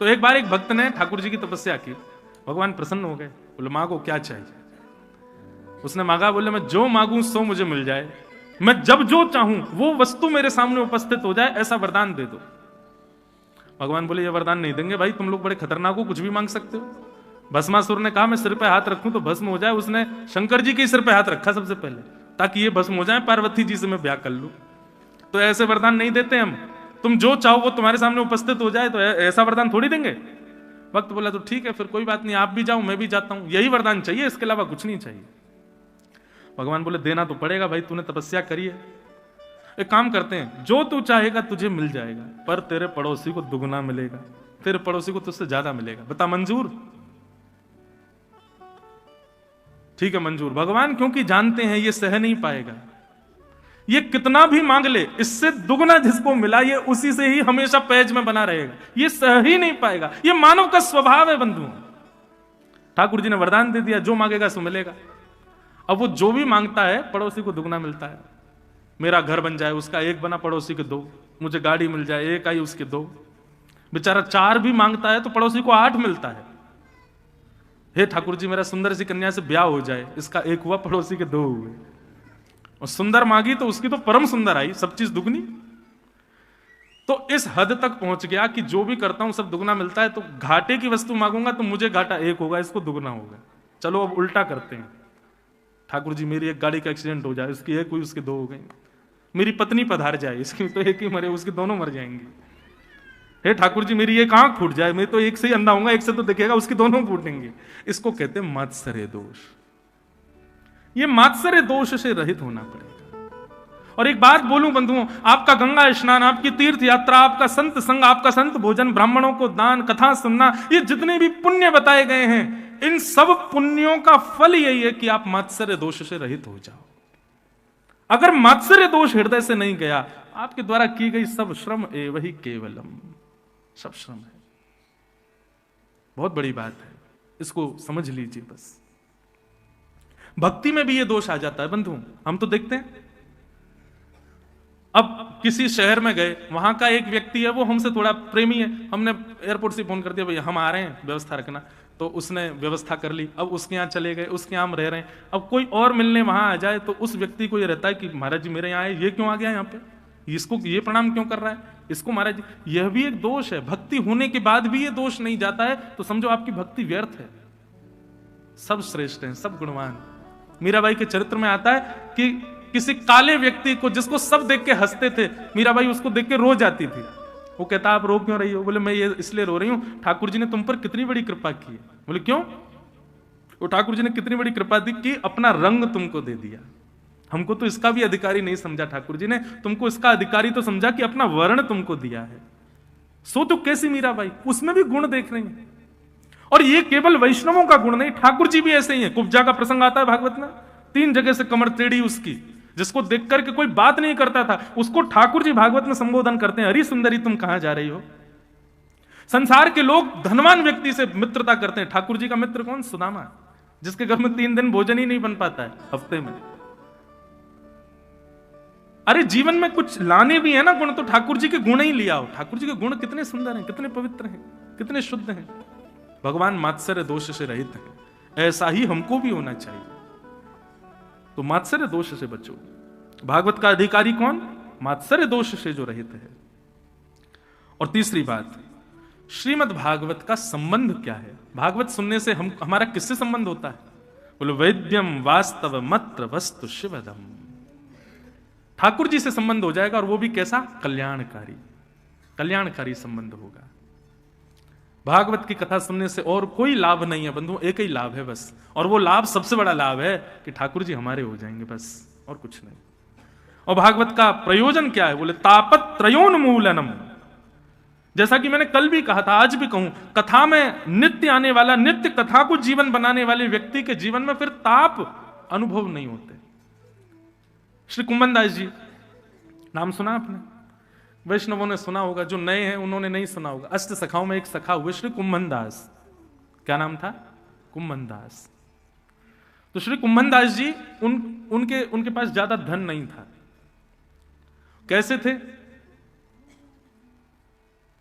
तो एक बार एक भक्त ने ठाकुर जी की तपस्या की, भगवान प्रसन्न हो गए, बोले मांगो क्या चाहिए। उसने मांगा, बोले मैं जो मांगू सो मुझे मिल जाए, मैं जब जो चाहूं वो वस्तु मेरे सामने उपस्थित हो जाए, ऐसा वरदान दे दो। भगवान बोले ये वरदान नहीं देंगे भाई, तुम लोग बड़े खतरनाक हो, कुछ भी मांग सकते हो। भस्मासुर ने कहा मैं सिर पे हाथ रखूं तो भस्म हो जाए, उसने शंकर जी के सिर पे हाथ रखा सबसे पहले, ताकि ये भस्म हो जाए, पार्वती जी से मैं ब्याह कर लूं। तो ऐसे वरदान नहीं देते हम, तुम जो चाहो वो तुम्हारे सामने उपस्थित हो जाए, तो ऐसा वरदान थोड़ी देंगे। वक्त बोला तो ठीक है फिर कोई बात नहीं, आप भी जाओ मैं भी जाता हूं, यही वरदान चाहिए, इसके अलावा कुछ नहीं चाहिए। भगवान बोले देना तो पड़ेगा भाई, तूने तपस्या करी है, एक काम करते हैं, जो तू चाहेगा तुझे मिल जाएगा, पर तेरे पड़ोसी को दुगना मिलेगा, तेरे पड़ोसी को तुझसे ज्यादा मिलेगा, बता मंजूर? ठीक है मंजूर। भगवान क्योंकि जानते हैं ये सह नहीं पाएगा, ये कितना भी मांग ले, इससे दुगना जिसको मिला ये उसी से ही हमेशा पैज में बना रहेगा, ये सह ही नहीं पाएगा, ये मानव का स्वभाव है बंधु। ठाकुर जी ने वरदान दे दिया, जो मांगेगा सो मिलेगा। अब वो जो भी मांगता है पड़ोसी को दुगना मिलता है। मेरा घर बन जाए, उसका एक बना पड़ोसी के दो, मुझे गाड़ी मिल जाए, एक आई उसके दो। बेचारा 4 भी मांगता है तो पड़ोसी को 8 मिलता है। हे ठाकुर जी मेरा सुंदर सी कन्या से ब्याह हो जाए, इसका 1 हुआ, पड़ोसी के 2 हुए। और सुंदर मांगी तो उसकी तो परम सुंदर आई, सब चीज दुगनी। तो इस हद तक पहुंच गया कि जो भी करता हूं सब दुगना मिलता है, तो घाटे की वस्तु मांगूंगा तो मुझे घाटा 1 होगा, इसको दुगना होगा। चलो अब उल्टा करते हैं, ठाकुर जी मेरी एक गाड़ी का एक्सीडेंट हो जाए, उसकी 1 हुई उसकी 2 हो गई। मेरी पत्नी पधार जाए, इसकी तो 1 ही मरे, उसके दोनों मर जाएंगे। हे ठाकुर जी मेरी एक आंख फूट जाए, मैं तो 1 से ही अंधा होऊंगा, 1 से तो दिखेगा, उसके दोनों फूटेंगे। इसको कहते हैं मात्सर्य दोष। ये मात्सर्य दोष से रहित होना पड़ेगा। और एक बात बोलूं बंधुओं, आपका गंगा स्नान, आपकी तीर्थ यात्रा, आपका संत संग, आपका संत भोजन, ब्राह्मणों को दान, कथा सुनना, ये जितने भी पुण्य बताए गए हैं, इन सब पुण्यों का फल यही है कि आप मात्सर्य दोष से रहित हो जाओ। अगर मात्सर्य दोष हृदय से नहीं गया, आपके द्वारा की गई सब श्रम एव ही केवलम, सब श्रम है। बहुत बड़ी बात है, इसको समझ लीजिए बस। भक्ति में भी ये दोष आ जाता है बंधु। हम तो देखते हैं, अब किसी शहर में गए, वहां का एक व्यक्ति है, वो हमसे थोड़ा प्रेमी है, हमने एयरपोर्ट से फोन कर दिया भैया हम आ रहे हैं, व्यवस्था रखना, तो उसने व्यवस्था कर ली। अब उसके यहाँ चले गए, उसके यहाँ हम रह रहे हैं। अब कोई और मिलने वहां आ जाए तो उस व्यक्ति को ये रहता है कि महाराज जी मेरे यहाँ आए, ये क्यों आ गया यहाँ पे, इसको ये प्रणाम क्यों कर रहा है, इसको महाराज जी। यह भी एक दोष है। भक्ति होने के बाद भी ये दोष नहीं जाता है तो समझो आपकी भक्ति व्यर्थ है। सब श्रेष्ठ हैं, सब गुणवान। मीराबाई के चरित्र में आता है कि किसी काले व्यक्ति को, जिसको सब देख के हंसते थे, मीराबाई उसको देख के रो जाती थी। वो कहता आप रो क्यों रही हो? बोले मैं ये इसलिए रो रही हूं, ठाकुर जी ने तुम पर कितनी बड़ी कृपा की है। बोले क्यों? वो ठाकुर जी ने कितनी बड़ी कृपा दी कि अपना रंग तुमको दे दिया। हमको तो इसका भी अधिकारी नहीं समझा, ठाकुर जी ने तुमको इसका अधिकारी तो समझा कि अपना वर्ण तुमको दिया है। सो तो कैसी मीराबाई, उसमें भी गुण देख रही है। और ये केवल वैष्णवों का गुण नहीं, ठाकुर जी भी ऐसे ही है। कुब्जा का प्रसंग आता है भागवत में, 3 जगह से कमर टेढ़ी उसकी, जिसको देख करके कोई बात नहीं करता था, उसको ठाकुर जी भागवत में संबोधन करते हैं, हरी सुंदरी तुम कहां जा रही हो। संसार के लोग धनवान व्यक्ति से मित्रता करते हैं, ठाकुर जी का मित्र कौन? सुदामा, जिसके घर में 3 दिन भोजन ही नहीं बन पाता है हफ्ते में। अरे जीवन में कुछ लाने भी है ना गुण, तो ठाकुर जी के गुण ही लिया हो। ठाकुर जी के गुण कितने सुंदर हैं, कितने पवित्र हैं, कितने शुद्ध हैं। भगवान मात्सर्य दोष से रहित है, ऐसा ही हमको भी होना चाहिए। तो मात्सर्य दोष से बचो। भागवत का अधिकारी कौन? मात्सर्य दोष से जो रहित है। और तीसरी बात, श्रीमद् भागवत का संबंध क्या है? भागवत सुनने से हमारा किससे संबंध होता है? बोलो वैद्यम वास्तव मत्र वस्तु शिवदम। ठाकुर जी से संबंध हो जाएगा, और वो भी कैसा? कल्याणकारी, कल्याणकारी संबंध होगा। भागवत की कथा सुनने से और कोई लाभ नहीं है बंधु, एक ही लाभ है बस, और वो लाभ सबसे बड़ा लाभ है कि ठाकुर जी हमारे हो जाएंगे, बस और कुछ नहीं। और भागवत का प्रयोजन क्या है? बोले तापत्रयोन्मूलनम। जैसा कि मैंने कल भी कहा था, आज भी कहूं, कथा में नित्य आने वाला, नित्य कथा को जीवन बनाने वाले व्यक्ति के जीवन में फिर ताप अनुभव नहीं होते। श्री कुंभन दास जी, नाम सुना आपने? वैष्णवों ने सुना होगा, जो नए हैं उन्होंने नहीं सुना होगा। अष्ट सखाओं में एक सखा हुए श्री कुंभन दास। क्या नाम था? कुंभन दास। तो श्री कुंभन दास जी, उनके पास ज्यादा धन नहीं था। कैसे थे?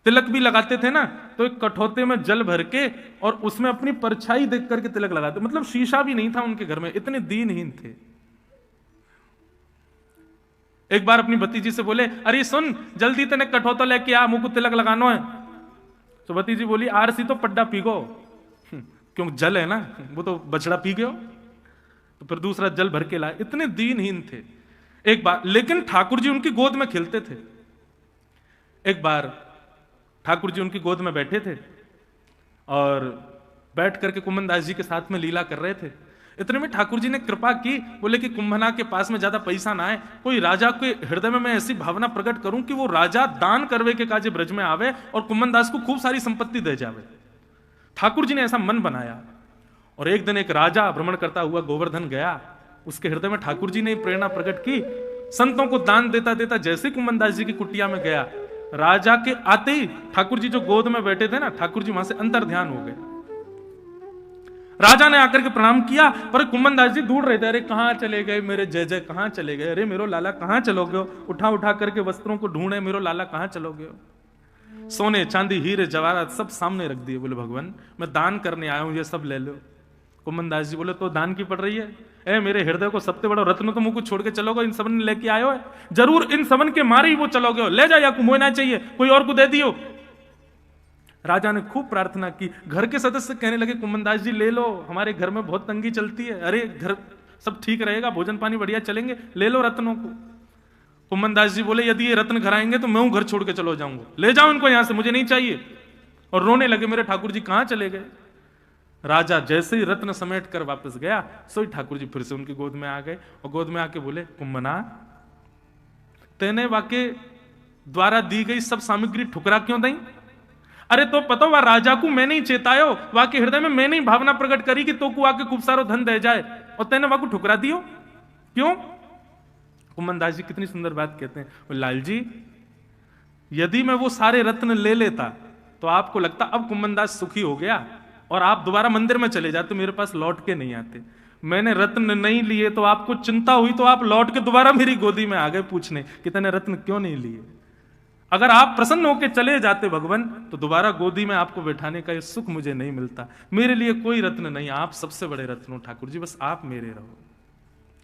तिलक भी लगाते थे ना, तो एक कठौते में जल भर के और उसमें अपनी परछाई देख करके तिलक लगाते। मतलब शीशा भी नहीं था उनके घर में, इतने दीनहीन थे। एक बार अपनी भतीजी से बोले, अरे सुन जल्दी तेने कठौता लेके आ, मुंह को तिलक लगाना है। तो भतीजी बोली, आरसी तो पड्डा पीगो, क्यों जल है ना, वो तो बछड़ा पी गयो। तो फिर दूसरा जल भर के लाए। इतने दीनहीन थे। एक बार लेकिन ठाकुर जी उनकी गोद में खेलते थे। एक बार ठाकुर जी उनकी गोद में बैठे थे और बैठ करके कुंभनदास जी के साथ में लीला कर रहे थे। इतने में ठाकुर जी ने कृपा की, बोले कि कुंभना के पास में ज्यादा पैसा ना आए, कोई राजा के हृदय में मैं ऐसी भावना प्रकट करूं कि वो राजा दान करवे के काजे ब्रज में आवे और कुंभनदास को खूब सारी संपत्ति दे जावे। ठाकुर जी ने ऐसा मन बनाया। और एक दिन एक राजा भ्रमण करता हुआ गोवर्धन गया, उसके हृदय में ठाकुर जी ने प्रेरणा प्रकट की। संतों को दान देता देता जैसे कुंभनदास जी की कुटिया में गया, राजा के आते ही ठाकुर जी जो गोद में बैठे थे ना, ठाकुर जी वहां से अंतर ध्यान हो गए। राजा ने आकर के प्रणाम किया, पर कुंभनदास जी ढूंढ रहे थे, अरे कहां चले गए मेरे जय जय, कहां चले गए, अरे मेरो लाला कहां चलोगे हो। उठा उठा करके वस्त्रों को ढूंढे, मेरो लाला कहां चलोगे हो। सोने चांदी हीरे जवाहरात सब सामने रख दिए। बोले भगवान मैं दान करने आया हूं, ये सब ले लो। कुंभनदास जी बोले, तो दान की पड़ रही है, ए मेरे हृदय को सबसे बड़ा रत्न तो मुंह को छोड़ के चलोगे, इन सबन ने लेके आयो है, जरूर इन सबन के मारे ही वो चलोगे हो, ले जा, या कुछ ना चाहिए, कोई और को दे दियो। राजा ने खूब प्रार्थना की। घर के सदस्य कहने लगे, कुंभनदास जी ले लो, हमारे घर में बहुत तंगी चलती है, अरे घर सब ठीक रहेगा, भोजन पानी बढ़िया चलेंगे, ले लो रत्नों को। कुंभनदास जी बोले, यदि ये रत्न घर आएंगे तो मैं घर छोड़ के चलो जाऊंगा, ले जाओ इनको यहां से, मुझे नहीं चाहिए। और रोने लगे, मेरे ठाकुर जी कहां चले गए। राजा जैसे ही रत्न समेट कर वापस गया, सोई ठाकुर जी फिर से उनकी गोद में आ गए और गोद में आके बोले, कुंभना तेने वाके द्वारा दी गई सब सामग्री ठुकरा क्यों दई। अरे तो पता हुआ राजा को मैंने ही चेतायो, वाके हृदय में मैंने ही भावना प्रकट करी कि तो को आके खूब सारो धन दे जाए, और तेने वाको ठुकरा दियो क्यों। कुंभनदास जी कितनी सुंदर बात कहते हैं, लाल जी यदि मैं वो सारे रत्न ले लेता तो आपको लगता अब कुंभनदास सुखी हो गया और आप दोबारा मंदिर में चले जाते, मेरे पास लौट के नहीं आते। मैंने रत्न नहीं लिए तो आपको चिंता हुई, तो आप लौट के दोबारा मेरी गोदी में आ गए पूछने कि तूने रत्न क्यों नहीं लिए। अगर आप प्रसन्न होकर चले जाते भगवान, तो दोबारा गोदी में आपको बैठाने का ये सुख मुझे नहीं मिलता। मेरे लिए कोई रत्न नहीं, आप सबसे बड़े रत्न हो ठाकुर जी, बस आप मेरे रहो।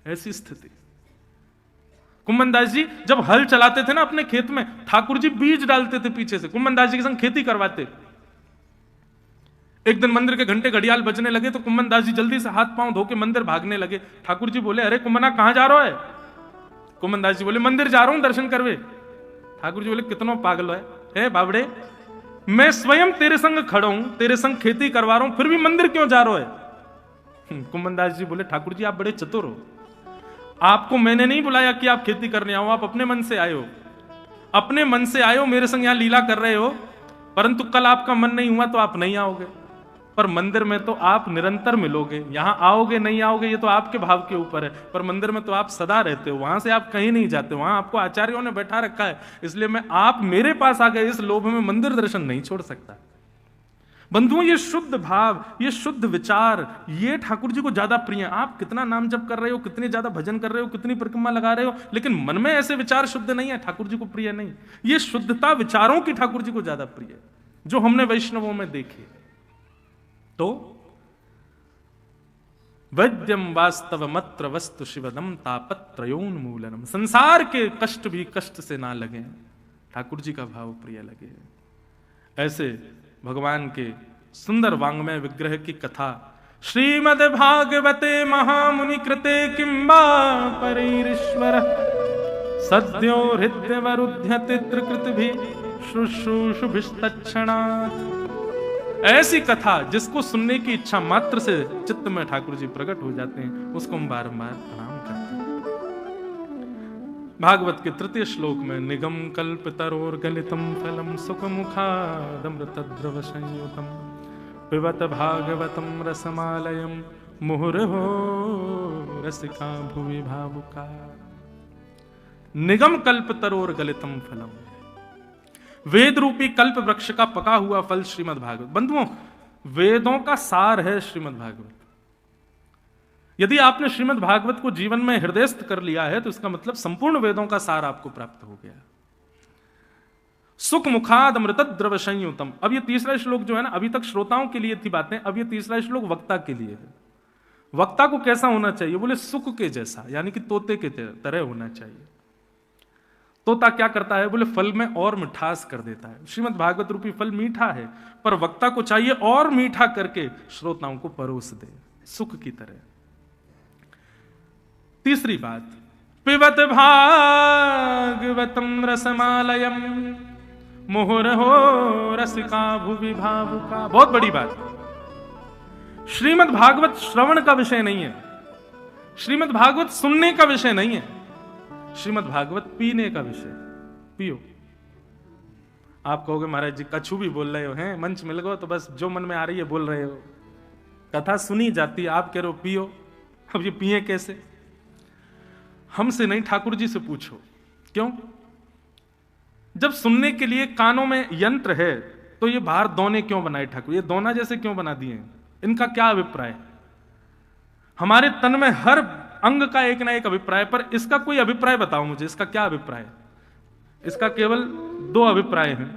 ऐसी स्थिति। कुंभनदास जी जब हल चलाते थे ना अपने खेत में, ठाकुर जी बीज डालते थे पीछे से, कुंभनदास जी के संग खेती करवाते। एक दिन मंदिर के घंटे घड़ियाल बजने लगे तो कुंभनदास जी जल्दी से हाथ पांव धो के मंदिर भागने लगे। ठाकुर जी बोले, अरे कुंभना कहां जा रहा है। कुंभनदास जी बोले, मंदिर जा रहा हूं दर्शन करवे। ठाकुर जी बोले, कितना पागल है बाबड़े, मैं स्वयं तेरे संग खड़ा हूं, तेरे संग खेती करवा रहा हूं, फिर भी मंदिर क्यों जा रहा है। कुंभनदास जी बोले, ठाकुर जी आप बड़े चतुर हो, आपको मैंने नहीं बुलाया कि आप खेती करने आओ, आप अपने मन से आए हो, अपने मन से आए हो, मेरे संग यहां लीला कर रहे हो, परंतु कल आपका मन नहीं हुआ तो आप नहीं आओगे, पर मंदिर में तो आप निरंतर मिलोगे। यहां आओगे नहीं आओगे ये तो आपके भाव के ऊपर है, पर मंदिर में तो आप सदा रहते हो, वहां से आप कहीं नहीं जाते, वहां आपको आचार्यों ने बैठा रखा है, इसलिए मैं आप मेरे पास आ गए इस लोभ में मंदिर दर्शन नहीं छोड़ सकता। बंधुओं ये शुद्ध भाव, ये शुद्ध विचार, ये ठाकुर जी को ज्यादा प्रिय है। आप कितना नाम जप कर रहे हो, कितने ज्यादा भजन कर रहे हो, कितनी परिक्रमा लगा रहे हो, लेकिन मन में ऐसे विचार शुद्ध नहीं है, ठाकुर जी को प्रिय नहीं। ये शुद्धता विचारों की ठाकुर जी को ज्यादा प्रिय है, जो हमने वैष्णवों में देखे। तो वैद्यम वास्तव मत्र वस्तु शिवदम तापत्रयोन्मूलनम, संसार के कष्ट भी कष्ट से ना लगे, ठाकुर जी का भाव प्रिय लगे। ऐसे भगवान के सुंदर वांग्मय विग्रह की कथा श्रीमद् भागवते महामुनि कृते किंबा परैरीश्वर सद्यो हृदयवरुध्यते त्रिकृतिभिः शुश्रूषुभिस्तत्क्षणात्। ऐसी कथा जिसको सुनने की इच्छा मात्र से चित्त में ठाकुर जी प्रकट हो जाते हैं, उसको हम बारंबार प्रणाम करते हैं। भागवत के तृतीय श्लोक में निगम कल्पतरोर्गलितम फलम सुखमुखादमृतद्रव संयुतम पिबत भागवतम रसमालयम मुहुर्हो रसिका भुवि भावुका। निगम कल्पतरोर्गलितम फलम, वेद रूपी कल्प वृक्ष का पका हुआ फल श्रीमद् भागवत। बंधुओं वेदों का सार है श्रीमद् भागवत। यदि आपने श्रीमद् भागवत को जीवन में हृदयस्थ कर लिया है तो इसका मतलब संपूर्ण वेदों का सार आपको प्राप्त हो गया। सुख मुखाद अमृत द्रव संयुतम। अब ये तीसरा श्लोक जो है ना, अभी तक श्रोताओं के लिए थी बातें, अब ये तीसरा श्लोक वक्ता के लिए है। वक्ता को कैसा होना चाहिए? बोले सुख के जैसा, यानी कि तोते के तरह होना चाहिए। तोता क्या करता है? बोले फल में और मिठास कर देता है। श्रीमद् भागवत रूपी फल मीठा है, पर वक्ता को चाहिए और मीठा करके श्रोताओं को परोस दे, सुख की तरह। तीसरी बात, पिबत भागवतम रसमालयम मुहुरहो रसिका भुवि भावुका। बहुत बड़ी बात। श्रीमद् भागवत श्रवण का विषय नहीं है, श्रीमद् भागवत सुनने का विषय नहीं है, श्रीमद् भागवत पीने का विषय। पियो। आप कहोगे महाराज जी कछु भी बोल रहे हो, हैं मंच मिल गो तो बस जो मन में आ रही है बोल रहे हो, कथा सुनी जाती है, आप कह रहे हो पियो। अब ये पिए कैसे? हमसे नहीं, ठाकुर जी से पूछो। क्यों? जब सुनने के लिए कानों में यंत्र है तो ये बाहर दोने क्यों बनाए ठाकुर? ये दोना जैसे क्यों बना दिए? इनका क्या अभिप्राय? हमारे तन में हर अंग का एक ना एक अभिप्राय, पर इसका कोई अभिप्राय बताओ मुझे, इसका क्या अभिप्राय? इसका केवल दो अभिप्राय हैं,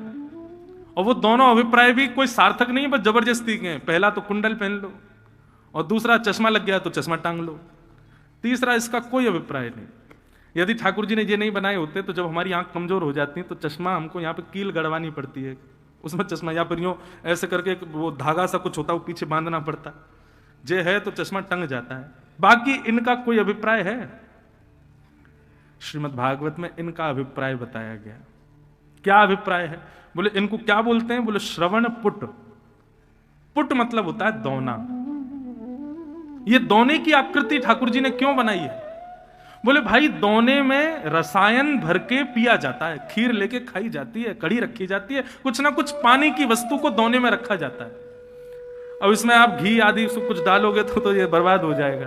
और वो दोनों अभिप्राय भी कोई सार्थक नहीं है, बस जबरदस्ती के हैं। पहला तो कुंडल पहन लो, और दूसरा चश्मा लग गया तो चश्मा टांग लो। तीसरा इसका कोई अभिप्राय नहीं। यदि ठाकुर जी ने ये नहीं बनाए होते तो जब हमारी आंख कमजोर हो जाती है तो चश्मा हमको यहाँ पे कील गड़वानी पड़ती है, उसमें चश्मा या फिर यूं ऐसे करके वो धागा सा कुछ होता है वो पीछे बांधना पड़ता। जे है तो चश्मा टंग जाता है। बाकी इनका कोई अभिप्राय है? श्रीमद् भागवत में इनका अभिप्राय बताया गया। क्या अभिप्राय है? बोले इनको क्या बोलते हैं? बोले श्रवण पुट। पुट मतलब होता है दोना। ये दोने की आकृति ठाकुर जी ने क्यों बनाई है? बोले भाई दोने में रसायन भर के पिया जाता है, खीर लेके खाई जाती है, कड़ी रखी जाती है, कुछ ना कुछ पानी की वस्तु को दोने में रखा जाता है। अब इसमें आप घी आदि सब कुछ डालोगे तो ये बर्बाद हो जाएगा।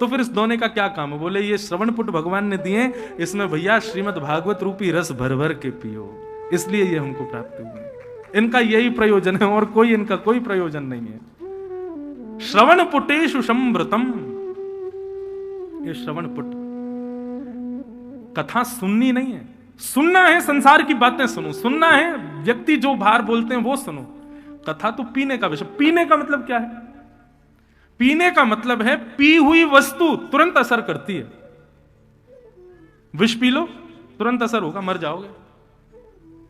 तो फिर इस दोने का क्या काम है? बोले ये श्रवणपुट भगवान ने दिए, इसमें भैया श्रीमद् भागवत रूपी रस भर भर के पियो, इसलिए ये हमको प्राप्त हुए। इनका यही प्रयोजन है और कोई इनका कोई प्रयोजन नहीं है। श्रवणपुटेषु संवृतम। ये श्रवणपुट कथा सुननी नहीं है, सुनना है संसार की बातें सुनो, सुनना है व्यक्ति जो बाहर बोलते हैं वो सुनो। कथा तो पीने का विषय। पीने का मतलब क्या है? पीने का मतलब है पी हुई वस्तु तुरंत असर करती है। विष पी लो तुरंत असर होगा, मर जाओगे।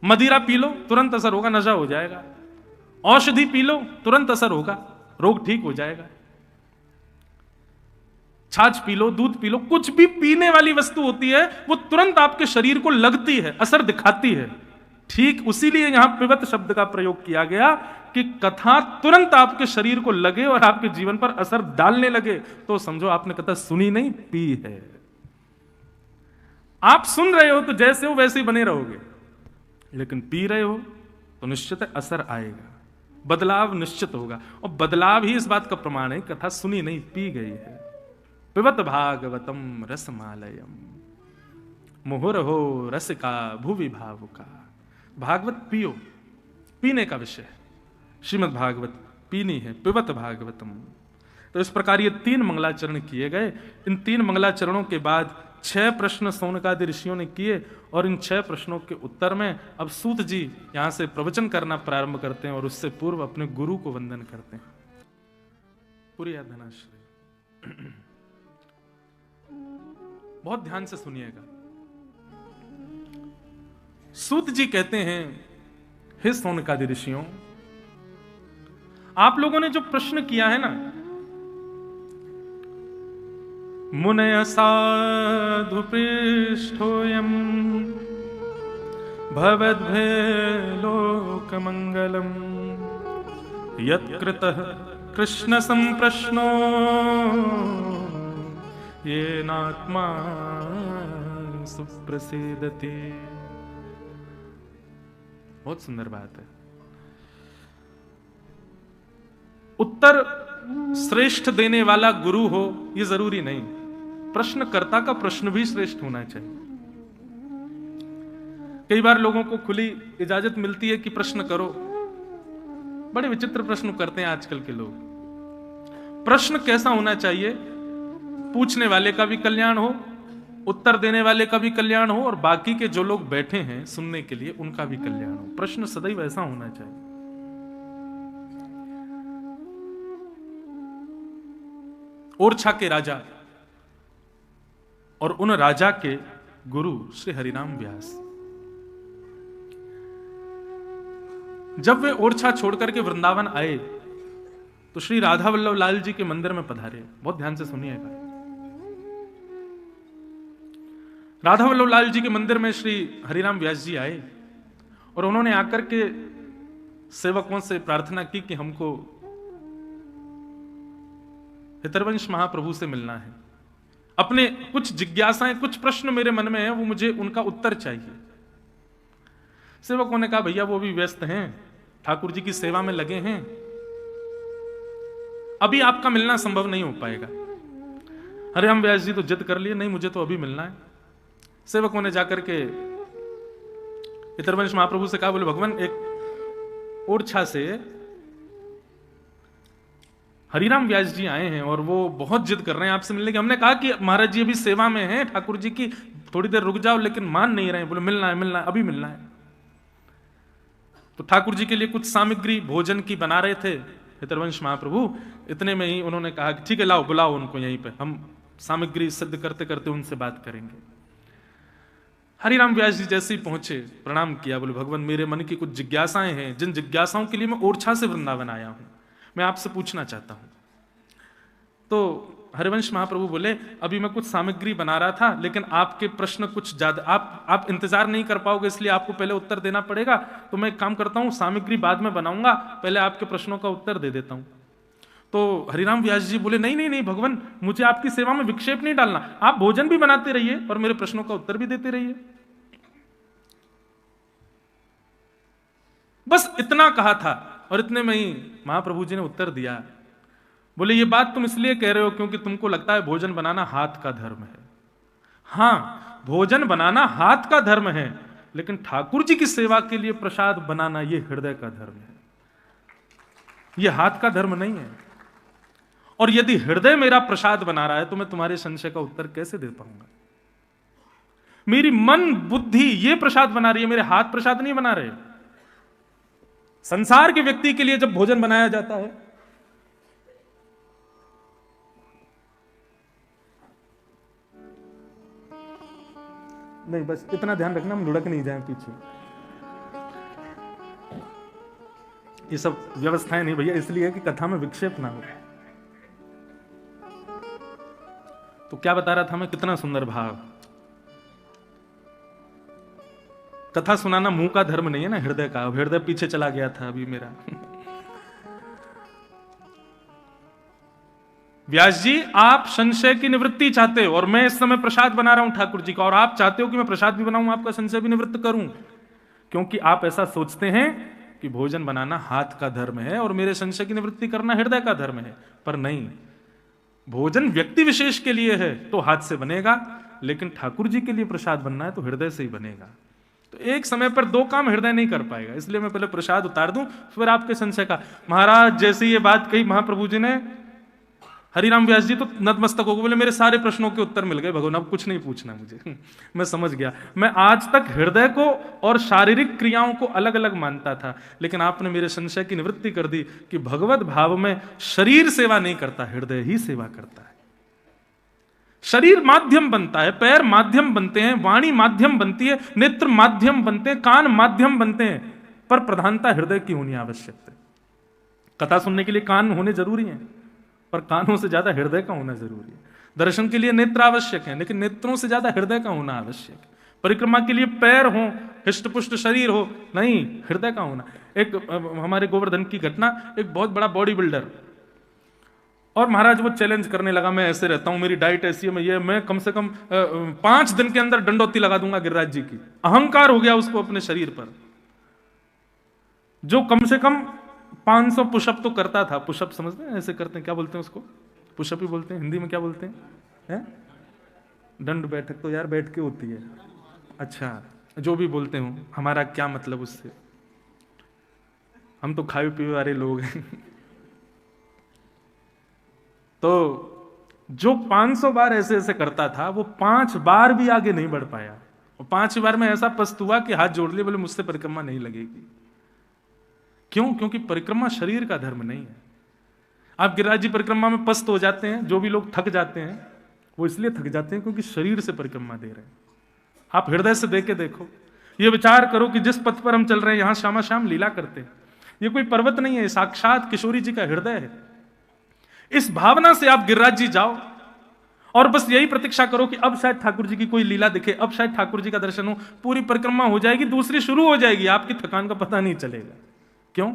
मदिरा पी लो तुरंत असर होगा, नशा हो जाएगा। औषधि पी लो तुरंत असर होगा, रोग ठीक हो जाएगा। छाछ पी लो, दूध पी लो, कुछ भी पीने वाली वस्तु होती है वो तुरंत आपके शरीर को लगती है, असर दिखाती है। ठीक उसीलिए यहां पिबत शब्द का प्रयोग किया गया कि कथा तुरंत आपके शरीर को लगे और आपके जीवन पर असर डालने लगे तो समझो आपने कथा सुनी नहीं, पी है। आप सुन रहे हो तो जैसे हो वैसे ही बने रहोगे, लेकिन पी रहे हो तो निश्चित असर आएगा, बदलाव निश्चित होगा। और बदलाव ही इस बात का प्रमाण है कथा सुनी नहीं, पी गई है। पिबत भागवतम रसमालयम मुहुरहो रसिका भुवि भावुका। भागवत पियो, पीने का विषय। श्रीमद् भागवत पीनी है, पिबत भागवतम। तो इस प्रकार ये 3 मंगलाचरण किए गए। इन 3 मंगलाचरणों के बाद 6 प्रश्न सौनकादि ऋषियों ने किए, और इन 6 प्रश्नों के उत्तर में अब सूत जी यहां से प्रवचन करना प्रारंभ करते हैं और उससे पूर्व अपने गुरु को वंदन करते हैं। पूरी धनाश्री बहुत ध्यान से सुनिएगा। सूत जी कहते हैं, हे सौनकादि ऋषियों, आप लोगों ने जो प्रश्न किया है ना, मुनय साधु पृष्ठोयम भवद्भे लोक मंगलम यत्कृतः कृष्ण संप्रश्नो ये नात्मा सुप्रसिद्धति। बहुत सुंदर बात है। उत्तर श्रेष्ठ देने वाला गुरु हो ये जरूरी नहीं, प्रश्नकर्ता का प्रश्न भी श्रेष्ठ होना चाहिए। कई बार लोगों को खुली इजाजत मिलती है कि प्रश्न करो। बड़े विचित्र प्रश्न करते हैं आजकल के लोग। प्रश्न कैसा होना चाहिए? पूछने वाले का भी कल्याण हो, उत्तर देने वाले का भी कल्याण हो और बाकी के जो लोग बैठे हैं सुनने के लिए उनका भी कल्याण हो। प्रश्न सदैव ऐसा होना चाहिए। ओरछा के राजा और उन राजा के गुरु श्री हरिराम व्यास, जब वे ओरछा छोड़कर के वृंदावन आए तो श्री राधा वल्लभ लाल जी के मंदिर में पधारे। बहुत ध्यान से सुनिएगा। राधा वल्लभ लाल जी के मंदिर में श्री हरिराम व्यास जी आए और उन्होंने आकर के सेवकों से प्रार्थना की कि हमको हितरवंश महाप्रभु से मिलना है। अपने कुछ जिज्ञासाएं, कुछ प्रश्न मेरे मन में है, वो मुझे उनका उत्तर चाहिए। सेवकों ने कहा भैया वो भी व्यस्त हैं, ठाकुर जी की सेवा में लगे हैं, अभी आपका मिलना संभव नहीं हो पाएगा। हरिराम व्यास जी तो जिद कर लिए, नहीं मुझे तो अभी मिलना है। सेवकों ने जाकर के हितरवंश महाप्रभु से कहा, बोले भगवान एक ओरछा से हरिराम व्यास जी आए हैं और वो बहुत जिद कर रहे हैं आपसे मिलने की। हमने कहा कि महाराज जी अभी सेवा में हैं ठाकुर जी की, थोड़ी देर रुक जाओ, लेकिन मान नहीं रहे। बोले मिलना है, मिलना है, अभी मिलना है। तो ठाकुर जी के लिए कुछ सामग्री भोजन की बना रहे थे हितरवंश महाप्रभु। इतने में ही उन्होंने कहा कि ठीक है लाओ, बुलाओ उनको यहीं पे, हम सामग्री सिद्ध करते करते उनसे बात करेंगे। हरिराम व्यास जी जैसे ही पहुंचे, प्रणाम किया, बोले भगवान मेरे मन की कुछ जिज्ञासाएं हैं, जिन जिज्ञासाओं के लिए मैं ओरछा से वृंदावन आया हूं, मैं आपसे पूछना चाहता हूं। तो हरिवंश महाप्रभु बोले अभी मैं कुछ सामग्री बना रहा था, लेकिन आपके प्रश्न कुछ ज्यादा, आप इंतजार नहीं कर पाओगे, इसलिए आपको पहले उत्तर देना पड़ेगा। तो मैं एक काम करता हूं, सामग्री बाद में बनाऊंगा, पहले आपके प्रश्नों का उत्तर दे देता हूं। तो हरिराम व्यास जी बोले नहीं नहीं नहीं भगवान, मुझे आपकी सेवा में विक्षेप नहीं डालना, आप भोजन भी बनाते रहिए और मेरे प्रश्नों का उत्तर भी देते रहिए। बस इतना कहा था और इतने में ही महाप्रभु जी ने उत्तर दिया, बोले ये बात तुम इसलिए कह रहे हो क्योंकि तुमको लगता है भोजन बनाना हाथ का धर्म है। हां, भोजन बनाना हाथ का धर्म है, लेकिन ठाकुर जी की सेवा के लिए प्रसाद बनाना यह हृदय का धर्म है, यह हाथ का धर्म नहीं है। और यदि हृदय मेरा प्रसाद बना रहा है तो मैं तुम्हारे संशय का उत्तर कैसे दे पाऊंगा? मेरी मन बुद्धि ये प्रसाद बना रही है, मेरे हाथ प्रसाद नहीं बना रहे। संसार के व्यक्ति के लिए जब भोजन बनाया जाता है, नहीं बस इतना ध्यान रखना हम लुढ़क नहीं जाएं पीछे, ये सब व्यवस्थाएं नहीं भैया, इसलिए कि कथा में विक्षेप ना हो। तो क्या बता रहा था मैं, कितना सुंदर भाव। कथा सुनाना मुंह का धर्म नहीं है ना, हृदय का। हृदय पीछे चला गया था अभी मेरा। व्यास जी आप संशय की निवृत्ति चाहते हो और मैं इस समय प्रसाद बना रहा हूं ठाकुर जी का, और आप चाहते हो कि मैं प्रसाद भी बनाऊं, आपका संशय भी निवृत्त करूं, क्योंकि आप ऐसा सोचते हैं कि भोजन बनाना हाथ का धर्म है और मेरे संशय की निवृत्ति करना हृदय का धर्म है। पर नहीं, भोजन व्यक्ति विशेष के लिए है तो हाथ से बनेगा, लेकिन ठाकुर जी के लिए प्रसाद बनना है तो हृदय से ही बनेगा। तो एक समय पर दो काम हृदय नहीं कर पाएगा, इसलिए मैं पहले प्रसाद उतार दूं, फिर आपके संशय का। महाराज जैसे ये बात कही महाप्रभु जी ने, हरिराम व्यास जी तो नतमस्तक हो गए, बोले मेरे सारे प्रश्नों के उत्तर मिल गए भगवान, अब कुछ नहीं पूछना मुझे। मैं समझ गया, मैं आज तक हृदय को और शारीरिक क्रियाओं को अलग अलग मानता था, लेकिन आपने मेरे संशय की निवृत्ति कर दी कि भगवत भाव में शरीर सेवा नहीं करता, हृदय ही सेवा करता है। शरीर माध्यम बनता है, पैर माध्यम बनते हैं, वाणी माध्यम बनती है, नेत्र माध्यम बनते हैं, कान माध्यम बनते हैं, पर प्रधानता हृदय की होनी आवश्यक है। कथा सुनने के लिए कान होने जरूरी है, पर कानों से ज्यादा हृदय का होना जरूरी है। दर्शन के लिए नेत्र आवश्यक है, लेकिन नेत्रों से ज्यादा हृदय का होना आवश्यक है। परिक्रमा के लिए पैर हो, हृष्टपुष्ट शरीर हो, नहीं, हृदय का होना। एक हमारे गोवर्धन की घटना, एक बहुत बड़ा बॉडी बिल्डर, और महाराज वो चैलेंज करने लगा, मैं ऐसे रहता हूं, मेरी डाइट ऐसी है, मैं कम से कम 5 दिन के अंदर डंडौती लगा दूंगा गिरिराज जी की। अहंकार हो गया उसको अपने शरीर पर। जो कम से कम 500 पुशअप तो करता था। पुशअप समझते हैं, ऐसे करते हैं, क्या बोलते हैं उसको? पुशअप ही बोलते हैं, हिंदी में क्या बोलते हैं? दंड बैठक तो यार बैठ के होती है। अच्छा, जो भी बोलते हो, हमारा क्या मतलब उससे, हम तो खाए पीए वाले लोग हैं। तो जो 500 बार ऐसे ऐसे करता था, वो 5 बार भी आगे नहीं बढ़ पाया, और 5 बार में ऐसा पस्त हुआ कि हाथ जोड़ लिए, बोले मुझसे परिक्रमा नहीं लगेगी। क्यों? क्योंकि परिक्रमा शरीर का धर्म नहीं है। आप गिरिराज जी परिक्रमा में पस्त हो जाते हैं, जो भी लोग थक जाते हैं वो इसलिए थक जाते हैं क्योंकि शरीर से परिक्रमा दे रहे हैं। आप हृदय से देख के देखो, ये विचार करो कि जिस पथ पर हम चल रहे हैं, यहां श्यामा श्याम लीला करते हैं, ये कोई पर्वत नहीं है, साक्षात किशोरी जी का हृदय है। इस भावना से आप गिरिराज जी जाओ और बस यही प्रतीक्षा करो कि अब शायद ठाकुर जी की कोई लीला दिखे, अब शायद ठाकुर जी का दर्शन हो, पूरी परिक्रमा हो जाएगी, दूसरी शुरू हो जाएगी, आपकी थकान का पता नहीं चलेगा। क्यों?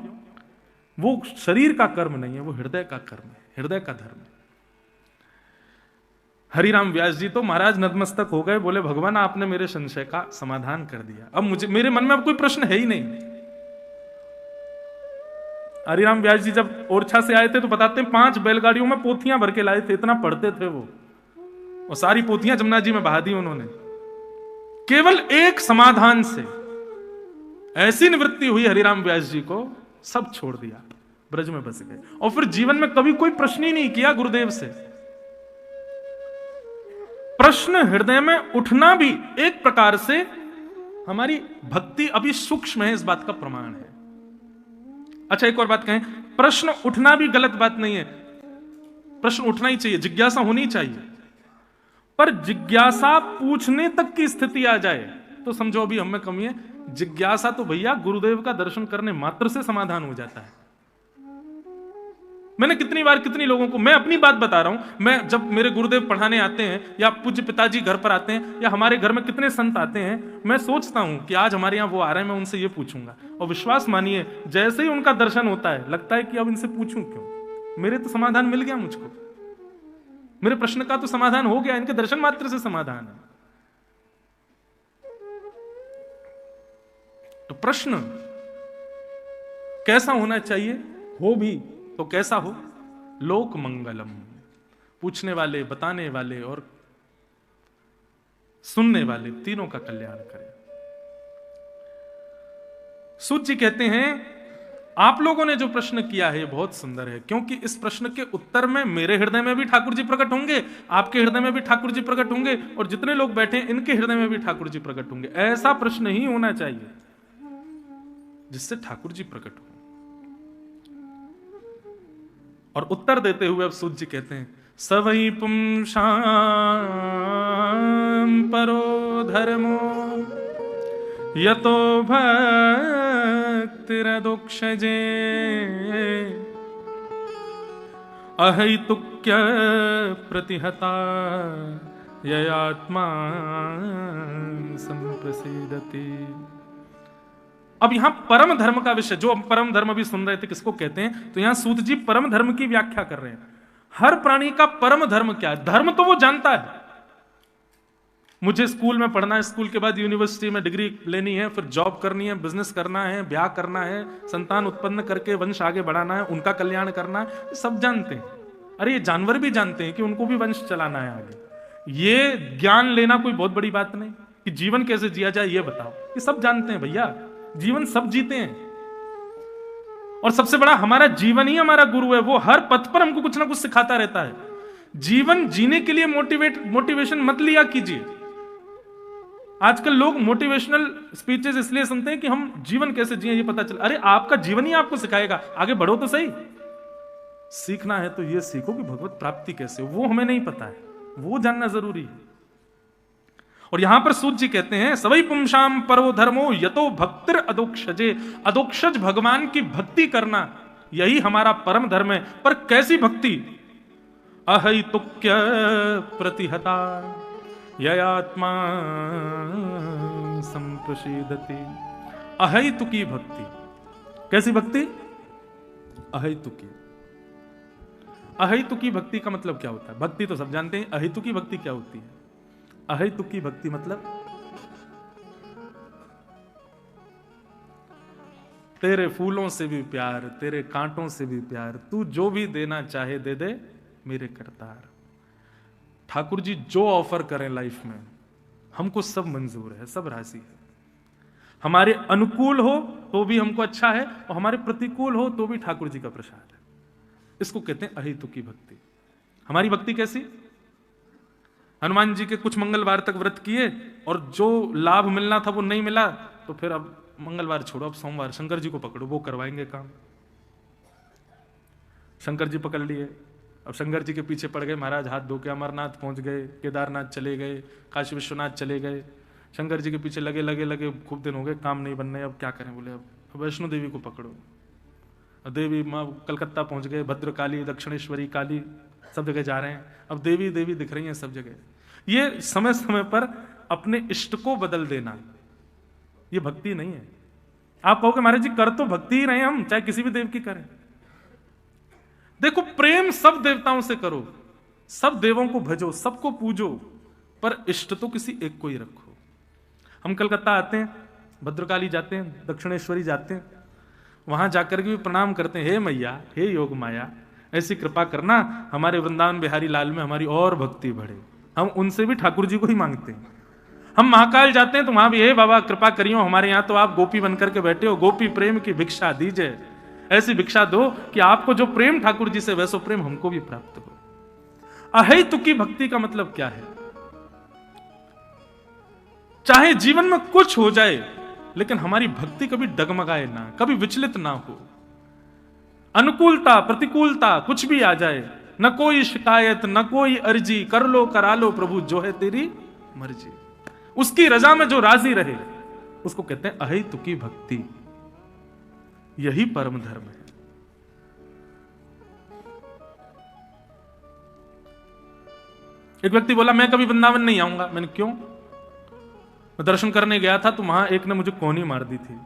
वो शरीर का कर्म नहीं है, वो हृदय का कर्म है, हृदय का धर्म है। हरिराम व्यास जी तो महाराज नतमस्तक हो गए, बोले भगवान आपने मेरे संशय का समाधान कर दिया, अब मुझे मेरे मन में अब कोई प्रश्न है ही नहीं। हरिराम व्यास जी जब ओरछा से आए थे तो बताते हैं 5 बैलगाड़ियों में पोथियां भर के लाए थे, इतना पढ़ते थे वो, और सारी पोथियां जमुना जी में बहा दी उन्होंने। केवल एक समाधान से ऐसी निवृत्ति हुई हरिराम व्यास जी को, सब छोड़ दिया, ब्रज में बस गए, और फिर जीवन में कभी कोई प्रश्न ही नहीं किया गुरुदेव से। प्रश्न हृदय में उठना भी एक प्रकार से हमारी भक्ति अभी सूक्ष्म है, इस बात का प्रमाण है। अच्छा, एक और बात कहें, प्रश्न उठना भी गलत बात नहीं है, प्रश्न उठना ही चाहिए, जिज्ञासा होनी चाहिए, पर जिज्ञासा पूछने तक की स्थिति आ जाए तो समझो अभी हमें कमी है। जिज्ञासा तो भैया गुरुदेव का दर्शन करने मात्र से समाधान हो जाता है। मैंने कितनी बार कितनी लोगों को, मैं अपनी बात बता रहा हूं, मैं जब मेरे गुरुदेव पढ़ाने आते हैं या पूज्य पिताजी घर पर आते हैं या हमारे घर में कितने संत आते हैं, मैं सोचता हूं कि आज हमारे यहां वो आ रहे हैं, मैं उनसे ये पूछूंगा, और विश्वास मानिए जैसे ही उनका दर्शन होता है लगता है कि अब इनसे पूछूं क्यों, मेरे तो समाधान मिल गया, मुझको मेरे प्रश्न का तो समाधान हो गया, इनके दर्शन मात्र से समाधान है। तो प्रश्न कैसा होना चाहिए, हो भी तो कैसा हो, लोक मंगलम, पूछने वाले, बताने वाले और सुनने वाले तीनों का कल्याण करें। सूत जी कहते हैं आप लोगों ने जो प्रश्न किया है ये बहुत सुंदर है, क्योंकि इस प्रश्न के उत्तर में मेरे हृदय में भी ठाकुर जी प्रकट होंगे, आपके हृदय में भी ठाकुर जी प्रकट होंगे, और जितने लोग बैठे हैं इनके हृदय में भी ठाकुर जी प्रकट होंगे। ऐसा प्रश्न ही होना चाहिए जिससे ठाकुर जी प्रकट हो। और उत्तर देते हुए अब सूत जी कहते हैं, सवै पुंसां परो धर्मो यतो भक्तिरदोक्षजे अहैतुक्य प्रतिहता ययात्मा संप्रसीदति। अब यहां परम धर्म का विषय, जो परम धर्म अभी सुन रहे थे किसको कहते हैं, तो यहां सूत जी परम धर्म की व्याख्या कर रहे हैं। हर प्राणी का परम धर्म क्या है? धर्म तो वो जानता है, मुझे स्कूल में पढ़ना है, स्कूल के बाद यूनिवर्सिटी में डिग्री लेनी है, फिर जॉब करनी है, बिजनेस करना है, ब्याह करना है, संतान उत्पन्न करके वंश आगे बढ़ाना है, उनका कल्याण करना है, सब जानते हैं। अरे ये जानवर भी जानते हैं कि उनको भी वंश चलाना है आगे। ये ज्ञान लेना कोई बहुत बड़ी बात नहीं कि जीवन कैसे जिया जाए ये बताओ, ये सब जानते हैं भैया, जीवन सब जीते हैं। और सबसे बड़ा हमारा जीवन ही हमारा गुरु है, वो हर पथ पर हमको कुछ ना कुछ सिखाता रहता है। जीवन जीने के लिए मोटिवेशन मत लिया कीजिए। आजकल लोग मोटिवेशनल स्पीचेस इसलिए सुनते हैं कि हम जीवन कैसे जिए ये पता चले। अरे आपका जीवन ही आपको सिखाएगा, आगे बढ़ो तो सही। सीखना है तो ये सीखो कि भगवत प्राप्ति कैसे, वो हमें नहीं पता है, वो जानना जरूरी है। और यहां पर सूत जी कहते हैं, सवै पुंसां परो धर्मो यतो भक्तिर अदोक्षजे, अदोक्षज भगवान की भक्ति करना यही हमारा परम धर्म है। पर कैसी भक्ति? अहैतुक्य प्रतिहता ययात्मा संप्रसीदति। अहैतुकी भक्ति। कैसी भक्ति? अहैतुकी। अहैतुकी भक्ति का मतलब क्या होता है? भक्ति तो सब जानते हैं, अहैतुकी भक्ति क्या होती है? अहैतुकी भक्ति मतलब तेरे फूलों से भी प्यार, तेरे कांटों से भी प्यार, तू जो भी देना चाहे दे दे मेरे करतार। ठाकुर जी जो ऑफर करें लाइफ में हमको सब मंजूर है, सब राजी है। हमारे अनुकूल हो तो भी हमको अच्छा है, और हमारे प्रतिकूल हो तो भी ठाकुर जी का प्रसाद है। इसको कहते हैं अहैतुकी भक्ति। हमारी भक्ति कैसी? हनुमान जी के कुछ मंगलवार तक व्रत किए और जो लाभ मिलना था वो नहीं मिला, तो फिर अब मंगलवार छोड़ो, अब सोमवार शंकर जी को पकड़ो, वो करवाएंगे काम। शंकर जी पकड़ लिए। अब शंकर जी के पीछे पड़ गए महाराज, हाथ धो के अमरनाथ पहुंच गए, केदारनाथ चले गए, काशी विश्वनाथ चले गए। शंकर जी के पीछे लगे लगे लगे, खूब दिन हो गए, काम नहीं बन रहे, अब क्या करें? बोले अब वैष्णो देवी को पकड़ो। देवी माँ कलकत्ता पहुंच गए, भद्रकाली, दक्षिणेश्वरी काली, सब जगह जा रहे हैं। अब देवी देवी दिख रही हैं सब जगह। ये समय समय पर अपने इष्ट को बदल देना, ये भक्ति नहीं है। आप कहोगे महाराज जी कर तो भक्ति ही रहे हम, चाहे किसी भी देव की करें। देखो, प्रेम सब देवताओं से करो, सब देवों को भजो, सबको पूजो, पर इष्ट तो किसी एक को ही रखो। हम कलकत्ता आते हैं, भद्रकाली जाते हैं, दक्षिणेश्वरी जाते हैं, वहां जाकर के भी प्रणाम करते हैं, हे मैया, हे योग माया, ऐसी कृपा करना हमारे वृंदावन बिहारी लाल में हमारी और भक्ति बढ़े। हम उनसे भी ठाकुर जी को ही मांगते हैं। हम महाकाल जाते हैं तो वहां भी, हे बाबा कृपा करियो, हमारे यहां तो आप गोपी बनकर के बैठे हो, गोपी प्रेम की भिक्षा दीजिए, ऐसी भिक्षा दो कि आपको जो प्रेम ठाकुर जी से वैसो प्रेम हमको भी प्राप्त हो। अहेतुकी भक्ति का मतलब क्या है? चाहे जीवन में कुछ हो जाए, लेकिन हमारी भक्ति कभी डगमगाए ना, कभी विचलित ना हो। अनुकूलता प्रतिकूलता कुछ भी आ जाए, न कोई शिकायत, न कोई अर्जी, कर लो करा लो प्रभु, जो है तेरी मर्जी। उसकी रजा में जो राजी रहे, उसको कहते हैं अहेतुकी भक्ति। यही परम धर्म है। एक व्यक्ति बोला मैं कभी वृंदावन नहीं आऊंगा। मैंने क्यों? मैं दर्शन करने गया था तो वहां एक ने मुझे कोहनी मार दी थी,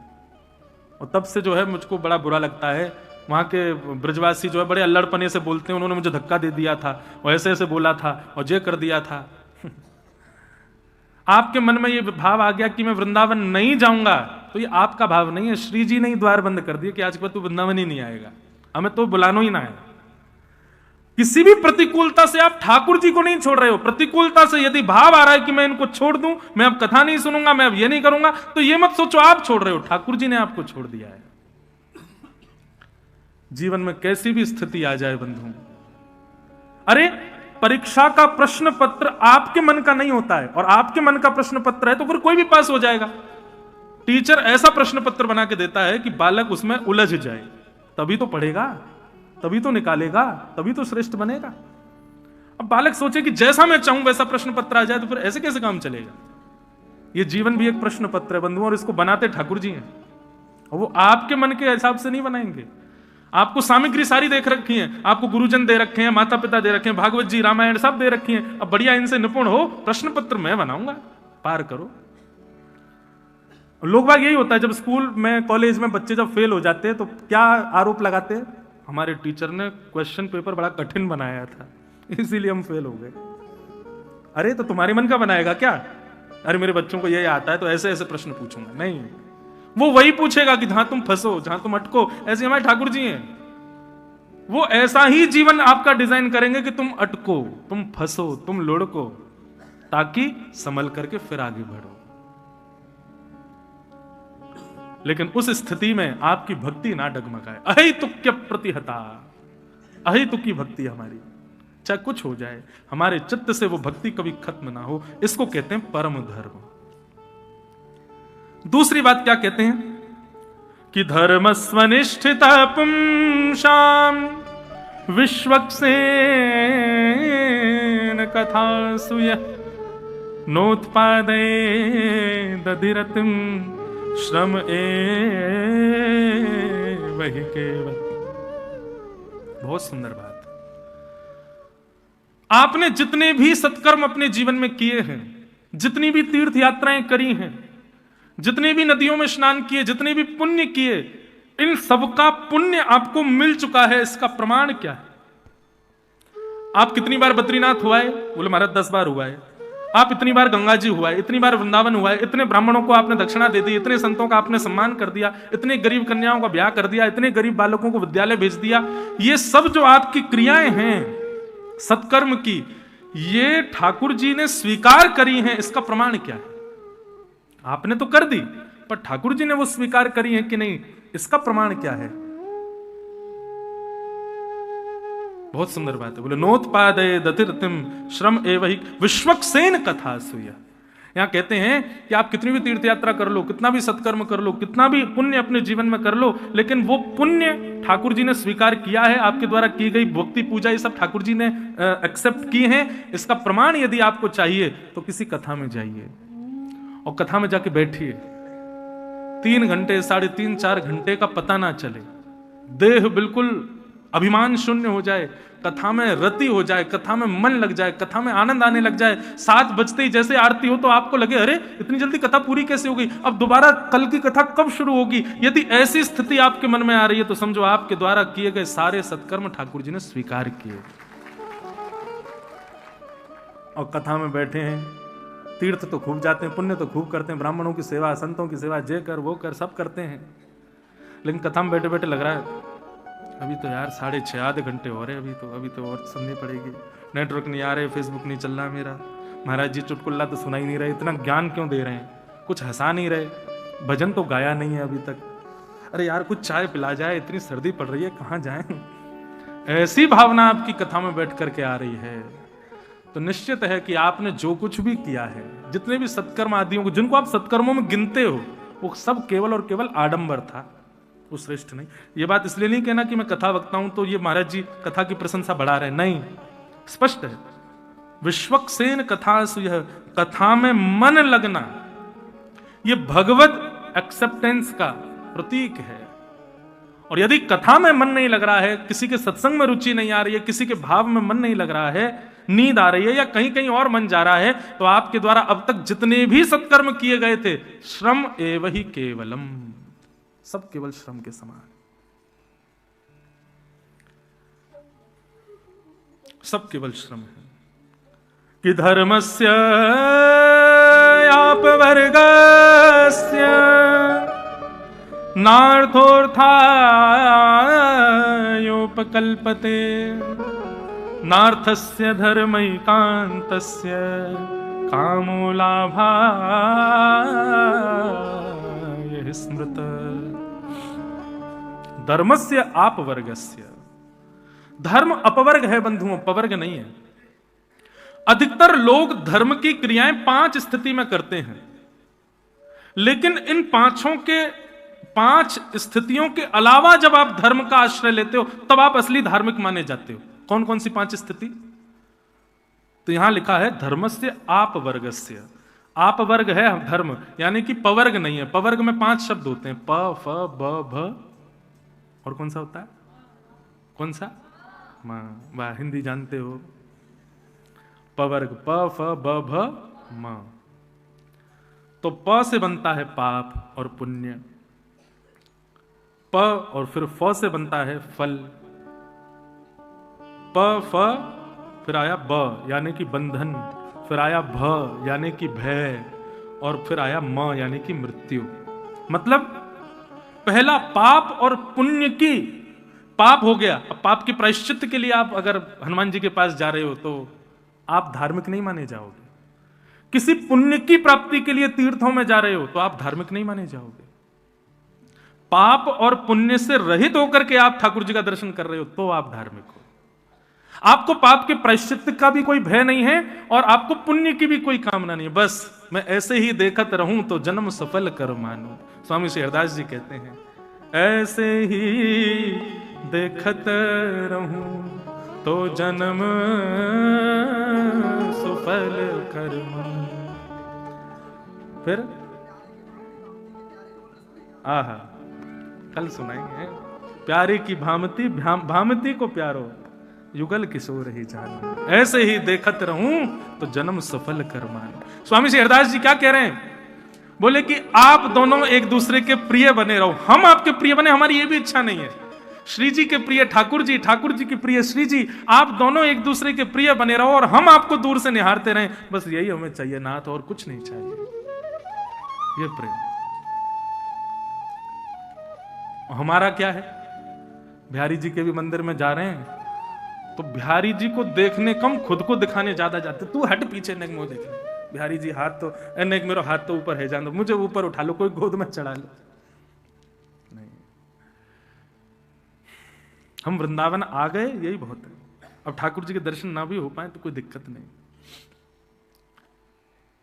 और तब से जो है मुझको बड़ा बुरा लगता है। वहां के ब्रजवासी जो है बड़े अल्लड़पने से बोलते हैं, उन्होंने मुझे धक्का दे दिया था और ऐसे ऐसे बोला था और जे कर दिया था। आपके मन में ये भाव आ गया कि मैं वृंदावन नहीं जाऊंगा, तो ये आपका भाव नहीं है। श्री जी ने ही द्वार बंद कर दिए कि आज के बाद तू वृंदावन ही नहीं आएगा, हमें तो बुलानो ही ना है। किसी भी प्रतिकूलता से आप ठाकुर जी को नहीं छोड़ रहे हो। प्रतिकूलता से यदि भाव आ रहा है कि मैं इनको छोड़ दूं, मैं अब कथा नहीं सुनूंगा, मैं अब ये नहीं करूंगा, तो ये मत सोचो आप छोड़ रहे हो, ठाकुर जी ने आपको छोड़ दिया है। जीवन में कैसी भी स्थिति आ जाए बंधु, अरे परीक्षा का प्रश्न पत्र आपके मन का नहीं होता है, और आपके मन का प्रश्न पत्र है तो फिर कोई भी पास हो जाएगा। टीचर ऐसा प्रश्न पत्र बना के देता है कि बालक उसमें उलझ जाए, तभी तो पढ़ेगा, तभी तो निकालेगा, तभी तो श्रेष्ठ बनेगा। अब बालक सोचे कि जैसा मैं चाहूं वैसा प्रश्न पत्र आ जाए, तो फिर ऐसे कैसे काम चलेगा? यह जीवन भी एक प्रश्न पत्र है बंधुओं, और इसको बनाते ठाकुर जी हैं, और वो आपके मन के हिसाब से नहीं बनाएंगे। आपको सामग्री सारी देख रखी है, आपको गुरुजन दे रखे हैं, माता पिता दे रखे हैं, भागवत जी रामायण सब दे रखी हैं। अब बढ़िया इनसे निपुण हो, प्रश्न पत्र मैं बनाऊंगा, पार करो। लोग बाग यही होता है, जब स्कूल में कॉलेज में बच्चे जब फेल हो जाते हैं तो क्या आरोप लगाते हैं? हमारे टीचर ने क्वेश्चन पेपर बड़ा कठिन बनाया था, इसीलिए हम फेल हो गए। अरे तो तुम्हारे मन का बनाएगा क्या? अरे मेरे बच्चों को ये आता है तो ऐसे ऐसे प्रश्न पूछूंगा। नहीं, वो वही पूछेगा कि जहां तुम फंसो, जहां तुम अटको। ऐसे हमारे ठाकुर जी हैं, वो ऐसा ही जीवन आपका डिजाइन करेंगे कि तुम अटको, तुम फंसो, तुम लुढ़को, ताकि संभल करके फिर आगे बढ़ो। लेकिन उस स्थिति में आपकी भक्ति ना डगमगाए। अहेतुक्य प्रतिहता, अहेतुकी भक्ति हमारी, चाहे कुछ हो जाए, हमारे चित्त से वो भक्ति कभी खत्म ना हो, इसको कहते हैं परम धर्म। दूसरी बात क्या कहते हैं कि धर्म स्वनिष्ठित पुंसाम विश्वक्सेन कथा सुय नोत्पादे दधिरतिम श्रम वही केवल। बहुत सुंदर बात। आपने जितने भी सत्कर्म अपने जीवन में किए हैं, जितनी भी तीर्थ यात्राएं करी हैं, जितने भी नदियों में स्नान किए, जितने भी पुण्य किए, इन सबका पुण्य आपको मिल चुका है। इसका प्रमाण क्या है? आप कितनी बार बद्रीनाथ हुआ है? बोले महाराज 10 बार हुआ है। आप इतनी बार गंगा जी हुआ है, इतनी बार वृंदावन हुआ है, इतने ब्राह्मणों को आपने दक्षिणा दे दी, इतने संतों का आपने सम्मान कर दिया, इतने गरीब कन्याओं का ब्याह कर दिया, इतने गरीब बालकों को विद्यालय भेज दिया। ये सब जो आपकी क्रियाएं हैं सत्कर्म की, ये ठाकुर जी ने स्वीकार करी हैं। इसका प्रमाण क्या है? आपने तो कर दी, पर ठाकुर जी ने वो स्वीकार करी है कि नहीं, इसका प्रमाण क्या है? बहुत सुंदर बात है। बोले नोत्पादय दतिर्तिम श्रम एवहि विश्वक्सेन कथा सुया। यहां कहते हैं कि आप कितनी भी तीर्थ यात्रा कर लो, कितना भी सत्कर्म कर लो, कितना भी पुण्य अपने जीवन में कर लो, लेकिन वो पुण्य ठाकुर जी ने स्वीकार किया है, आपके द्वारा की गई भक्ति पूजा ये सब ठाकुर जी ने एक्सेप्ट किए हैं। इसका प्रमाण यदि आपको चाहिए तो किसी कथा में जाइए और कथा में जाके बैठिए, 3 घंटे 3.5 4 घंटे का पता ना चले, देह बिल्कुल अभिमान शून्य हो जाए, कथा में रति हो जाए, कथा में मन लग जाए, कथा में आनंद आने लग जाए। 7 बजते ही जैसे आरती हो तो आपको लगे अरे इतनी जल्दी कथा पूरी कैसे हो गई, अब दोबारा कल की कथा कब शुरू होगी। यदि ऐसी स्थिति आपके मन में आ रही है तो समझो आपके द्वारा किए गए सारे सत्कर्म ठाकुर जी ने स्वीकार किए। और कथा में बैठे हैं, तीर्थ तो खूब जाते हैं, पुण्य तो खूब करते हैं, ब्राह्मणों की सेवा, संतों की सेवा, जे कर वो कर सब करते हैं, लेकिन कथा में बैठे बैठे लग रहा है अभी तो यार 6:30 आधे घंटे हो रहे, अभी तो और सुननी पड़ेगी, नेटवर्क नहीं आ रहे, फेसबुक नहीं चल रहा मेरा, महाराज जी चुटकुल्ला तो सुना ही नहीं रहे, इतना ज्ञान क्यों दे रहे हैं, कुछ हंसा नहीं रहे, भजन तो गाया नहीं है अभी तक, अरे यार कुछ चाय पिला जाए, इतनी सर्दी पड़ रही है कहाँ जाएं। ऐसी भावना आपकी कथा में बैठ करके आ रही है तो निश्चित है कि आपने जो कुछ भी किया है, जितने भी सत्कर्म आदियों को जिनको आप सत्कर्मों में गिनते हो, वो सब केवल और केवल आडंबर था, वो श्रेष्ठ नहीं। ये बात इसलिए नहीं कहना कि मैं कथा वक्ता हूं तो ये महाराज जी कथा की प्रशंसा बढ़ा रहे हैं, नहीं, स्पष्ट है विश्वक्सेन कथा सुयः, कथा में मन लगना ये भगवत एक्सेप्टेंस का प्रतीक है। और यदि कथा में मन नहीं लग रहा है, किसी के सत्संग में रुचि नहीं आ रही है, किसी के भाव में मन नहीं लग रहा है, नींद आ रही है या कहीं कहीं और मन जा रहा है, तो आपके द्वारा अब तक जितने भी सत्कर्म किए गए थे श्रम एवहि केवलम, सब केवल श्रम के समान, सब केवल श्रम है। कि धर्मस्य अपवर्गस्य नार्थोऽर्थायोपकल्पते, नार्थस्य धर्मैकान्तस्य कामो लाभाय स्मृत। धर्मस्य अपवर्गस्य, धर्म अपवर्ग है बंधुओं, पवर्ग नहीं है। अधिकतर लोग धर्म की क्रियाएं 5 स्थिति में करते हैं, लेकिन इन 5 स्थितियों के अलावा जब आप धर्म का आश्रय लेते हो तब आप असली धार्मिक माने जाते हो। कौन कौन सी 5 स्थिति? तो यहां लिखा है धर्मस्य आपवर्गस्य। आपवर्ग है धर्म, यानी कि पवर्ग नहीं है। पवर्ग में 5 शब्द होते हैं, प फ ब भ, और कौन सा होता है? कौन सा? वाह, हिंदी जानते हो। पवर्ग प फ ब भ म। तो प से बनता है पाप और पुण्य, प और फिर फ से बनता है फल, प फ फिर आया ब यानी कि बंधन, फिर आया भ यानी कि भय, और फिर आया म यानी कि मृत्यु। मतलब पहला पाप और पुण्य की, पाप हो गया, अब पाप की प्रायश्चित के लिए आप अगर हनुमान जी के पास जा रहे हो तो आप धार्मिक नहीं माने जाओगे। किसी पुण्य की प्राप्ति के लिए तीर्थों में जा रहे हो तो आप धार्मिक नहीं माने जाओगे। पाप और पुण्य से रहित होकर के आप ठाकुर जी का दर्शन कर रहे हो तो आप धार्मिक हो। आपको पाप के प्रायश्चित का भी कोई भय नहीं है और आपको पुण्य की भी कोई कामना नहीं है। बस मैं ऐसे ही देखत रहूं तो जन्म सफल कर मानो। स्वामी श्री हरदास जी कहते हैं, ऐसे ही देखत रहूं तो जन्म सफल कर मानो। फिर आहा, कल सुनाएंगे, प्यारे की भामती भामती को प्यारो युगल किशोर ही जान, ऐसे ही देखत रहूं तो जन्म सफल कर मान। स्वामी श्री हरदास जी क्या कह रहे हैं? बोले कि आप दोनों एक दूसरे के प्रिय बने रहो। हम आपके प्रिय बने, हमारी ये भी इच्छा नहीं है। श्री जी के प्रिय ठाकुर जी, ठाकुर जी के प्रिय श्री जी, आप दोनों एक दूसरे के प्रिय बने रहो और हम आपको दूर से निहारते रहें, बस यही हमें चाहिए, नाथ और कुछ नहीं चाहिए। ये प्रेम हमारा क्या है? बिहारी जी के भी मंदिर में जा रहे हैं तो बिहारी जी को देखने कम खुद को दिखाने ज्यादा जाते। तू हट पीछे, नेक मुंह देखने। बिहारी जी हाथ तो नेक, मेरा हाथ तो ऊपर है, जान दो, मुझे ऊपर उठा लो, कोई गोद में चढ़ा लो। नहीं, हम वृंदावन आ गए, यही बहुत है। अब ठाकुर जी के दर्शन ना भी हो पाए तो कोई दिक्कत नहीं।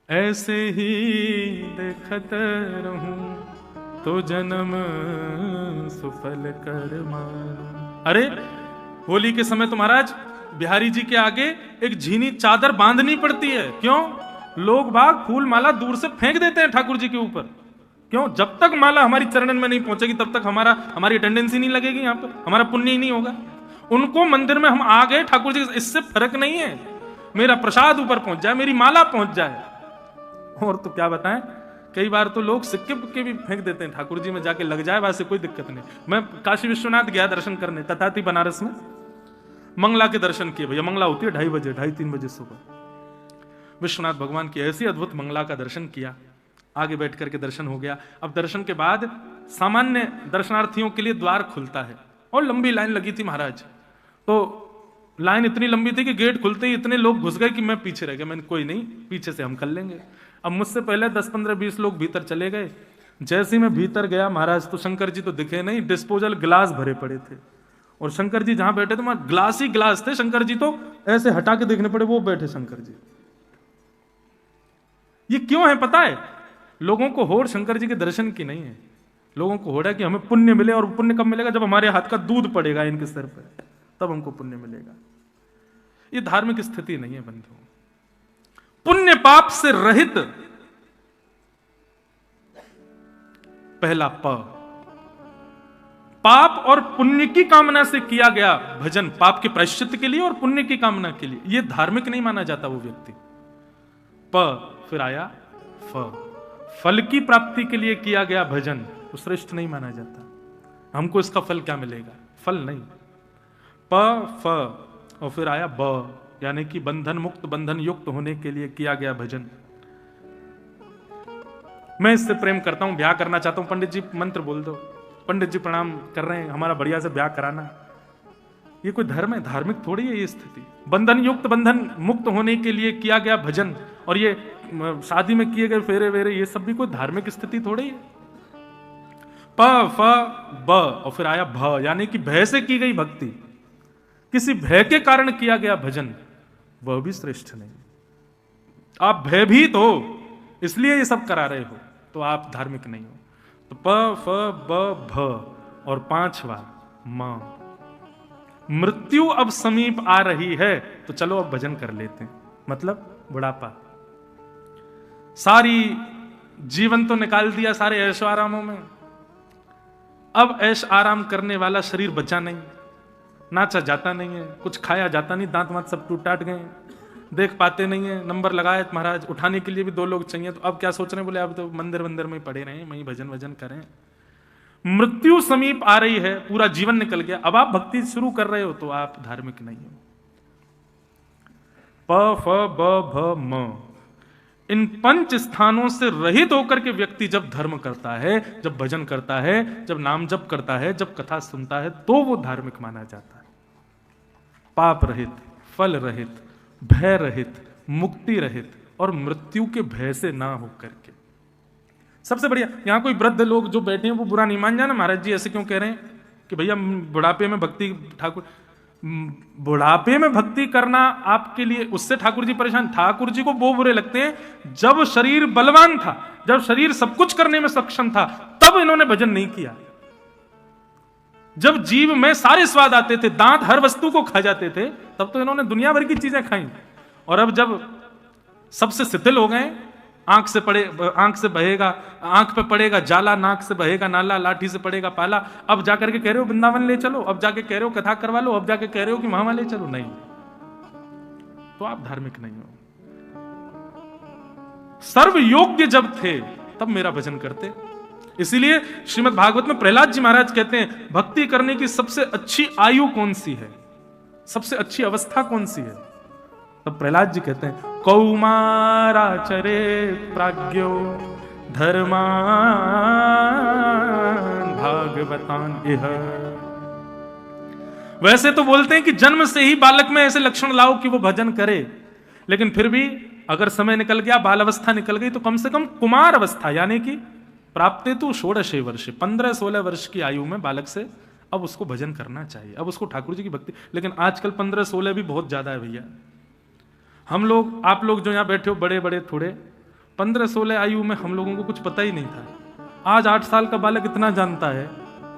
ऐसे ही देखत रहूं तो जन्म सुफल कर मान। अरे होली के समय तो महाराज बिहारी जी के आगे एक झीनी चादर बांधनी पड़ती है। क्यों? लोग बाग फूल माला दूर से फेंक देते हैं ठाकुर जी के ऊपर। क्यों? जब तक माला हमारी चरणन में नहीं पहुंचेगी तब तक हमारी अटेंडेंस ही नहीं लगेगी, यहाँ पर हमारा पुण्य ही नहीं होगा। उनको मंदिर में हम आ गए ठाकुर जी, इससे फर्क नहीं है, मेरा प्रसाद ऊपर पहुंच जाए, मेरी माला पहुंच जाए। और तो क्या बताएं, कई बार तो लोग सिक्के पुक्के भी फेंक देते हैं, ठाकुर जी में जाके लग जाए वैसे कोई दिक्कत नहीं। मैं काशी विश्वनाथ गया दर्शन करने, तथाती बनारस में मंगला के दर्शन किए। भैया मंगला होती है 2:30 बजे, 2:30-3 बजे सुबह। विश्वनाथ भगवान की ऐसी अद्भुत मंगला का दर्शन किया, आगे बैठ करके दर्शन हो गया। अब दर्शन के बाद सामान्य दर्शनार्थियों के लिए द्वार खुलता है और लंबी लाइन लगी थी महाराज। तो लाइन इतनी लंबी थी कि गेट खुलते ही इतने लोग घुस गए कि मैं पीछे रह गया। मैंने कोई नहीं, पीछे से हम कर लेंगे। अब मुझसे पहले 10-15-20 लोग भीतर चले गए। जैसे ही मैं भीतर गया महाराज, तो शंकर जी तो दिखे नहीं, डिस्पोजल गिलास भरे पड़े थे। और शंकर जी जहां बैठे थे वहां ग्लास ही ग्लास थे। शंकर जी तो ऐसे हटा के देखने पड़े, वो बैठे शंकर जी। ये क्यों है पता है? लोगों को होड़ शंकर जी के दर्शन की नहीं है, लोगों को होड़ है कि हमें पुण्य मिले। और पुण्य कब मिलेगा? जब हमारे हाथ का दूध पड़ेगा इनके सिर पर, तब हमको पुण्य मिलेगा। ये धार्मिक स्थिति नहीं है बंधु। पुण्य पाप से रहित पहला पाप और पुण्य की कामना से किया गया भजन, पाप के प्रायश्चित के लिए और पुण्य की कामना के लिए, यह धार्मिक नहीं माना जाता वो व्यक्ति। फिर आया फल की प्राप्ति के लिए किया गया भजन, वो श्रेष्ठ नहीं माना जाता। हमको इसका फल क्या मिलेगा? फल नहीं। और फिर आया यानी कि बंधन मुक्त, बंधन युक्त होने के लिए किया गया भजन। मैं इससे प्रेम करता हूं, ब्याह करना चाहता हूं। पंडित जी मंत्र बोल दो, पंडित जी प्रणाम कर रहे हैं, हमारा बढ़िया से ब्याह कराना। ये कोई धर्म है? धार्मिक थोड़ी है ये स्थिति। बंधन युक्त, बंधन मुक्त होने के लिए किया गया भजन, और ये शादी में किए गए फेरे वेरे, ये सब भी कोई धार्मिक स्थिति थोड़ी है। और फिर आया भ, यानी कि भय से की गई भक्ति, किसी भय के कारण किया गया भजन, वह भी श्रेष्ठ नहीं। आप भयभीत हो इसलिए ये सब करा रहे हो, तो आप धार्मिक नहीं हो। तो भ और 5वां म, मृत्यु अब समीप आ रही है तो चलो अब भजन कर लेते हैं। मतलब बुढ़ापा, सारी जीवन तो निकाल दिया सारे ऐशो आरामों में, अब ऐश आराम करने वाला शरीर बचा नहीं, नाचा जाता नहीं है, कुछ खाया जाता नहीं, दांत वांत सब टूट टाट गए, देख पाते नहीं है। नंबर लगाए महाराज, उठाने के लिए भी 2 लोग चाहिए, तो अब क्या सोच रहे हैं? बोले अब तो मंदिर वंदिर में पड़े रहे, वहीं भजन वजन करें। मृत्यु समीप आ रही है, पूरा जीवन निकल गया, अब आप भक्ति शुरू कर रहे हो तो आप धार्मिक नहीं हो। ब म, इन 5 स्थानों से रहित होकर के व्यक्ति जब धर्म करता है, जब भजन करता है, जब नाम जप करता है, जब कथा सुनता है, तो वो धार्मिक माना जाता है। पाप रहित, फल रहित, भय रहित, मुक्ति रहित और मृत्यु के भय से ना होकर के। सबसे बढ़िया, यहां कोई वृद्ध लोग जो बैठे हैं वो बुरा नहीं मान जाना, महाराज जी ऐसे क्यों कह रहे हैं कि भैया बुढ़ापे में भक्ति, ठाकुर बुढ़ापे में भक्ति करना आपके लिए, उससे ठाकुर जी परेशान। ठाकुर जी को वो बुरे लगते हैं जब शरीर बलवान था, जब शरीर सब कुछ करने में सक्षम था, तब इन्होंने भजन नहीं किया। जब जीव में सारे स्वाद आते थे, दांत हर वस्तु को खा जाते थे, तब तो इन्होंने दुनिया भर की चीजें खाई। और अब जब सबसे शिथिल हो गए, आंख से बहेगा, आंख पे पड़ेगा जाला, नाक से बहेगा नाला, लाठी से पड़ेगा पाला, अब जाकर के कह रहे हो वृंदावन ले चलो, अब जाके कह रहे हो कथा करवा लो, अब जाके कह रहे हो कि वहां ले चलो। नहीं, तो आप धार्मिक नहीं हो। सर्व योग्य जब थे तब मेरा भजन करते। इसीलिए श्रीमद् भागवत में प्रहलाद जी महाराज कहते हैं, भक्ति करने की सबसे अच्छी आयु कौन सी है, सबसे अच्छी अवस्था कौन सी है? तब प्रहलाद जी कहते हैं, कौमाराचरे प्राज्ञो धर्मान भागवतान इह। वैसे तो बोलते हैं कि जन्म से ही बालक में ऐसे लक्षण लाओ कि वो भजन करे, लेकिन फिर भी अगर समय निकल गया, बाल अवस्था निकल गई, तो कम से कम कुमार अवस्था यानी कि प्राप्ते तो 16 वर्ष, 15-16 वर्ष की आयु में बालक से अब उसको भजन करना चाहिए, अब उसको ठाकुर जी की भक्ति। लेकिन आजकल 15-16 भी बहुत ज्यादा है भैया। हम लोग, आप लोग जो यहां बैठे हो बड़े बड़े थोड़े, 15-16 आयु में हम लोगों को कुछ पता ही नहीं था। आज 8 साल का बालक इतना जानता है,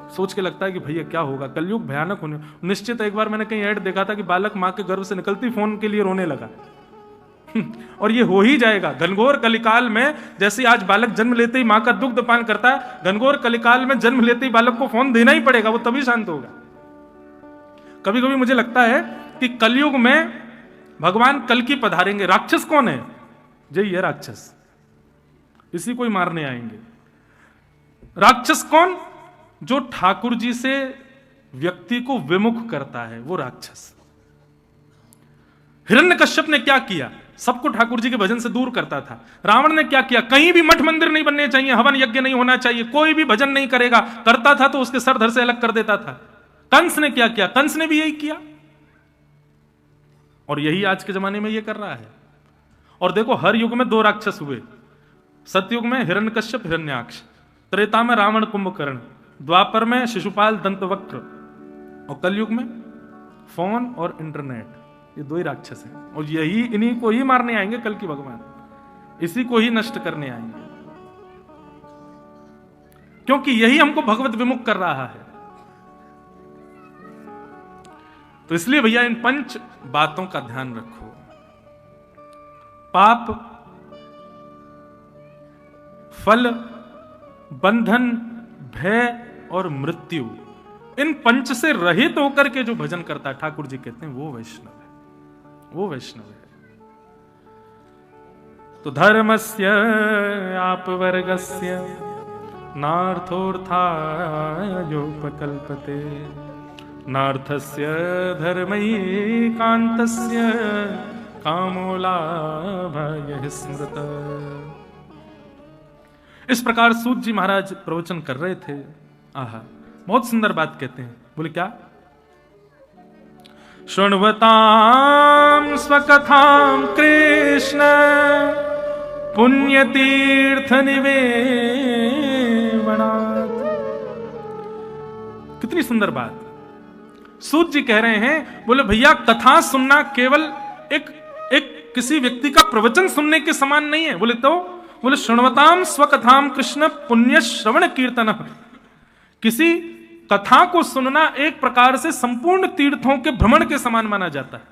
सोच के लगता है कि भैया क्या होगा, कलयुग भयानक होने निश्चित। एक बार मैंने कहीं ऐड देखा था कि बालक मां के गर्भ से निकलती फोन के लिए रोने लगा। और ये हो ही जाएगा घनघोर कलिकाल में। जैसे आज बालक जन्म लेते ही मां का दुग्ध पान करता है, घनघोर कलिकाल में जन्म लेते ही बालक को फोन देना ही पड़ेगा, वो तभी शांत होगा। कभी कभी मुझे लगता है कि कलयुग में भगवान कल की पधारेंगे। राक्षस कौन है? यही है राक्षस, इसी को ही मारने आएंगे। राक्षस कौन? जो ठाकुर जी से व्यक्ति को विमुख करता है, वो राक्षस। हिरण्यकश्यप ने क्या किया? सबको ठाकुर जी के भजन से दूर करता था। रावण ने क्या किया? कहीं भी मठ मंदिर नहीं बनने चाहिए, हवन यज्ञ नहीं होना चाहिए, कोई भी भजन नहीं करेगा, करता था तो उसके सर धड़ से अलग कर देता था। कंस ने क्या किया? कंस ने भी यही किया, और यही आज के जमाने में ये कर रहा है। और देखो, हर युग में 2 राक्षस हुए। सतयुग में हिरण्यकश्यप हिरण्याक्ष, त्रेता में रावण कुंभकर्ण, द्वापर में शिशुपाल दंतवक्र, और कलयुग में फोन और इंटरनेट। ये 2 ही राक्षस हैं, और यही इन्हीं को ही मारने आएंगे कल की भगवान, इसी को ही नष्ट करने आएंगे, क्योंकि यही हमको भगवत विमुख कर रहा है। तो इसलिए भैया इन 5 बातों का ध्यान रखो। पाप, फल, बंधन, भय और मृत्यु, इन 5 से रहित होकर के जो भजन करता है, ठाकुर जी कहते हैं वो वैष्णव है, वो वैष्णव है। तो धर्मस्य आपवर्गस्य नार्थोर्थायोपकल्पते, नार्थस्य धर्मैकान्तस्य कामो लाभः स्मृत। इस प्रकार सूत जी महाराज प्रवचन कर रहे थे। आहा, बहुत सुंदर बात कहते हैं। बोले क्या? शृण्वतां स्वकथां कृष्ण पुण्यतीर्थ निवेवनात्। कितनी सुंदर बात। सूत जी कह रहे हैं, बोले भैया कथा सुनना केवल एक किसी व्यक्ति का प्रवचन सुनने के समान नहीं है। बोले शृण्वताम स्वकथाम कृष्ण पुण्य श्रवण कीर्तन। किसी कथा को सुनना एक प्रकार से संपूर्ण तीर्थों के भ्रमण के समान माना जाता है।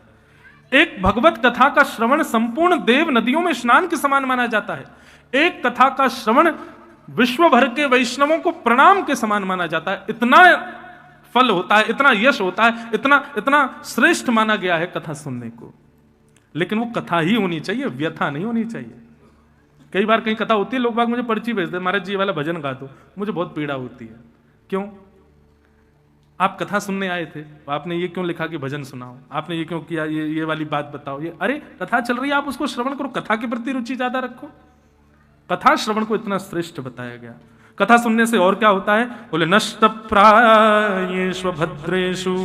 एक भगवत कथा का श्रवण संपूर्ण देव नदियों में स्नान के समान माना जाता है। एक कथा का श्रवण विश्व भर के वैष्णवों को प्रणाम के समान माना जाता है। इतना फल होता है, इतना यश होता है, इतना श्रेष्ठ माना गया है कथा सुनने को। लेकिन वो कथा ही होनी चाहिए, व्यथा नहीं होनी चाहिए। कई बार कहीं कथा होती है, लोग बाग मुझे पर्ची भेजते, महाराज जी वाला भजन गा दो, मुझे बहुत पीड़ा होती है। क्यों? आप कथा सुनने आए थे, आपने ये क्यों लिखा कि भजन सुनाओ, आपने ये क्यों किया, ये वाली बात बताओ। ये अरे कथा चल रही है, आप उसको श्रवण करो, कथा के प्रति रुचि ज्यादा रखो। कथा श्रवण को इतना श्रेष्ठ बताया गया। कथा सुनने से और क्या होता है? बोले नष्ट प्रायेषु भद्रेषु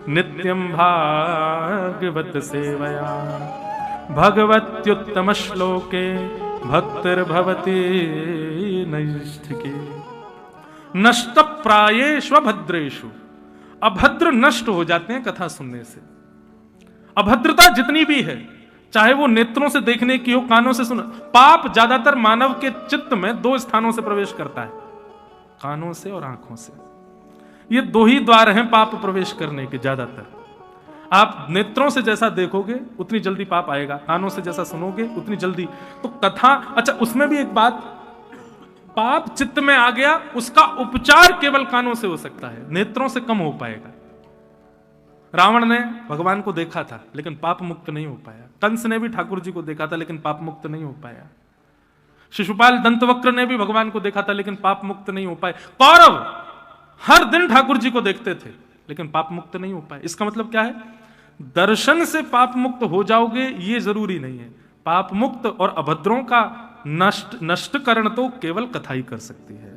नित्यं भागवत सेवया भगवत्युत्तम श्लोके भक्तिर्भवति नैष्ठिके। नष्ट प्रायेषु भद्रेषु, अभद्र नष्ट हो जाते हैं कथा सुनने से। अभद्रता जितनी भी है, चाहे वो नेत्रों से देखने की हो, कानों से सुन। पाप ज्यादातर मानव के चित्त में 2 स्थानों से प्रवेश करता है, कानों से और आंखों से। ये 2 ही द्वार हैं पाप प्रवेश करने के। ज्यादातर आप नेत्रों से जैसा देखोगे उतनी जल्दी पाप आएगा, कानों से जैसा सुनोगे उतनी जल्दी। तो कथा, अच्छा उसमें भी एक बात, पाप चित्त में आ गया, उसका उपचार केवल कानों से हो सकता है, नेत्रों से कम हो पाएगा। रावण ने भगवान को देखा था लेकिन पाप मुक्त नहीं हो पाया। कंस ने भी ठाकुर जी को देखा था लेकिन पाप मुक्त नहीं हो पाया। शिशुपाल दंतवक्र ने भी भगवान को देखा था लेकिन पाप मुक्त नहीं हो पाए। कौरव हर दिन ठाकुर जी को देखते थे लेकिन पाप मुक्त नहीं हो पाए। इसका मतलब क्या है? दर्शन से पाप मुक्त हो जाओगे ये जरूरी नहीं है। पाप मुक्त और अभद्रों का नष्टकरण तो केवल कथा ही कर सकती है,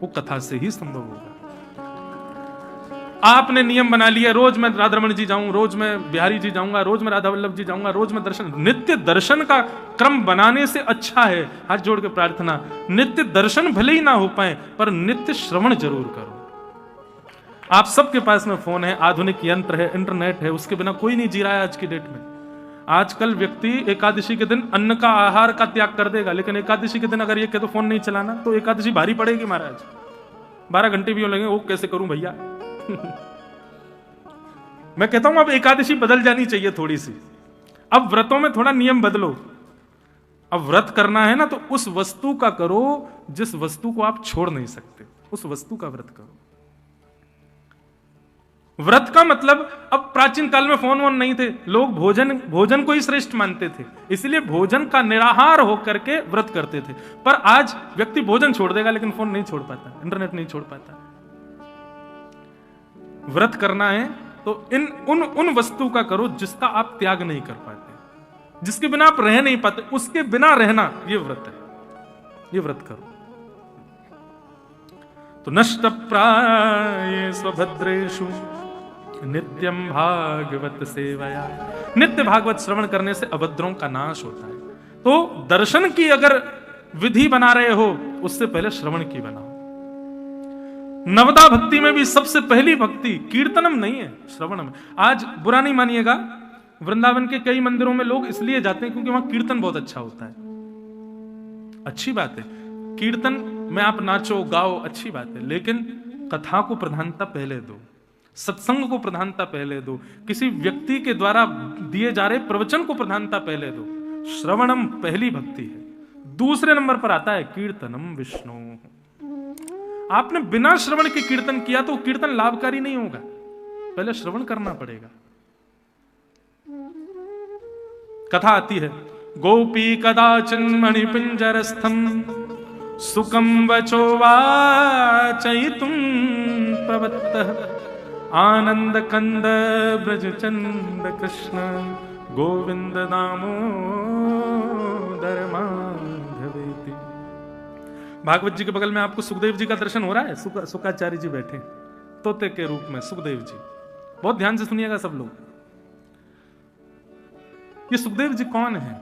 वो कथा से ही संभव होगा। आपने नियम बना लिया, रोज मैं राधारमण जी जाऊं, रोज मैं बिहारी जी जाऊंगा, रोज मैं राधा वल्लभ जी जाऊंगा, रोज मैं दर्शन। नित्य दर्शन का क्रम बनाने से अच्छा है, हाथ जोड़ के प्रार्थना, नित्य दर्शन भले ही ना हो पाए पर नित्य श्रवण जरूर करो। आप सबके पास में फोन है, आधुनिक यंत्र है, इंटरनेट है, उसके बिना कोई नहीं जी रहा है आज की डेट में। आजकल व्यक्ति एकादशी के दिन अन्न का, आहार का त्याग कर देगा, लेकिन एकादशी के दिन अगर ये कहे तो फोन नहीं चलाना, तो एकादशी भारी पड़ेगी महाराज। 12 घंटे भी लगेंगे, वो कैसे करूं भैया। मैं कहता हूं अब एकादशी बदल जानी चाहिए थोड़ी सी। अब व्रतों में थोड़ा नियम बदलो। अब व्रत करना है ना तो उस वस्तु का करो जिस वस्तु को आप छोड़ नहीं सकते, उस वस्तु का व्रत करो। व्रत का मतलब, अब प्राचीन काल में फोन वोन नहीं थे, लोग भोजन को ही श्रेष्ठ मानते थे, इसलिए भोजन का निराहार होकर के व्रत करते थे। पर आज व्यक्ति भोजन छोड़ देगा लेकिन फोन नहीं छोड़ पाता, इंटरनेट नहीं छोड़ पाता। व्रत करना है तो उन वस्तु का करो जिसका आप त्याग नहीं कर पाते, जिसके बिना आप रह नहीं पाते, उसके बिना रहना ये व्रत है, ये व्रत करो। तो नष्ट प्राय स्वभद्रेषु नित्यम भागवत सेवया, नित्य भागवत श्रवण करने से अभद्रों का नाश होता है। तो दर्शन की अगर विधि बना रहे हो, उससे पहले श्रवण की बनाओ। नवदा भक्ति में भी सबसे पहली भक्ति कीर्तनम नहीं है, श्रवण में। आज बुरा नहीं मानिएगा, वृंदावन के कई मंदिरों में लोग इसलिए जाते हैं क्योंकि वहां कीर्तन बहुत अच्छा होता है। अच्छी बात है, कीर्तन में आप नाचो गाओ, अच्छी बात है, लेकिन कथा को प्रधानता पहले दो, सत्संग को प्रधानता पहले दो, किसी व्यक्ति के द्वारा दिए जा रहे प्रवचन को प्रधानता पहले दो। श्रवणम पहली भक्ति है। दूसरे नंबर पर आता है कीर्तनम विष्णु। आपने बिना श्रवण के कीर्तन किया तो कीर्तन लाभकारी नहीं होगा, पहले श्रवण करना पड़ेगा। कथा आती है, गोपी कदाचिन मणिपिंजरस्थम सुखम वचो वाचयितुम प्रवत्तः आनंद कंद ब्रज चंद कृष्ण गोविंद दामोदर माधवेति। भागवत जी के बगल में आपको सुखदेव जी का दर्शन हो रहा है। सुखाचार्य जी बैठे तोते के रूप में, सुखदेव जी। बहुत ध्यान से सुनिएगा सब लोग। ये सुखदेव जी कौन है?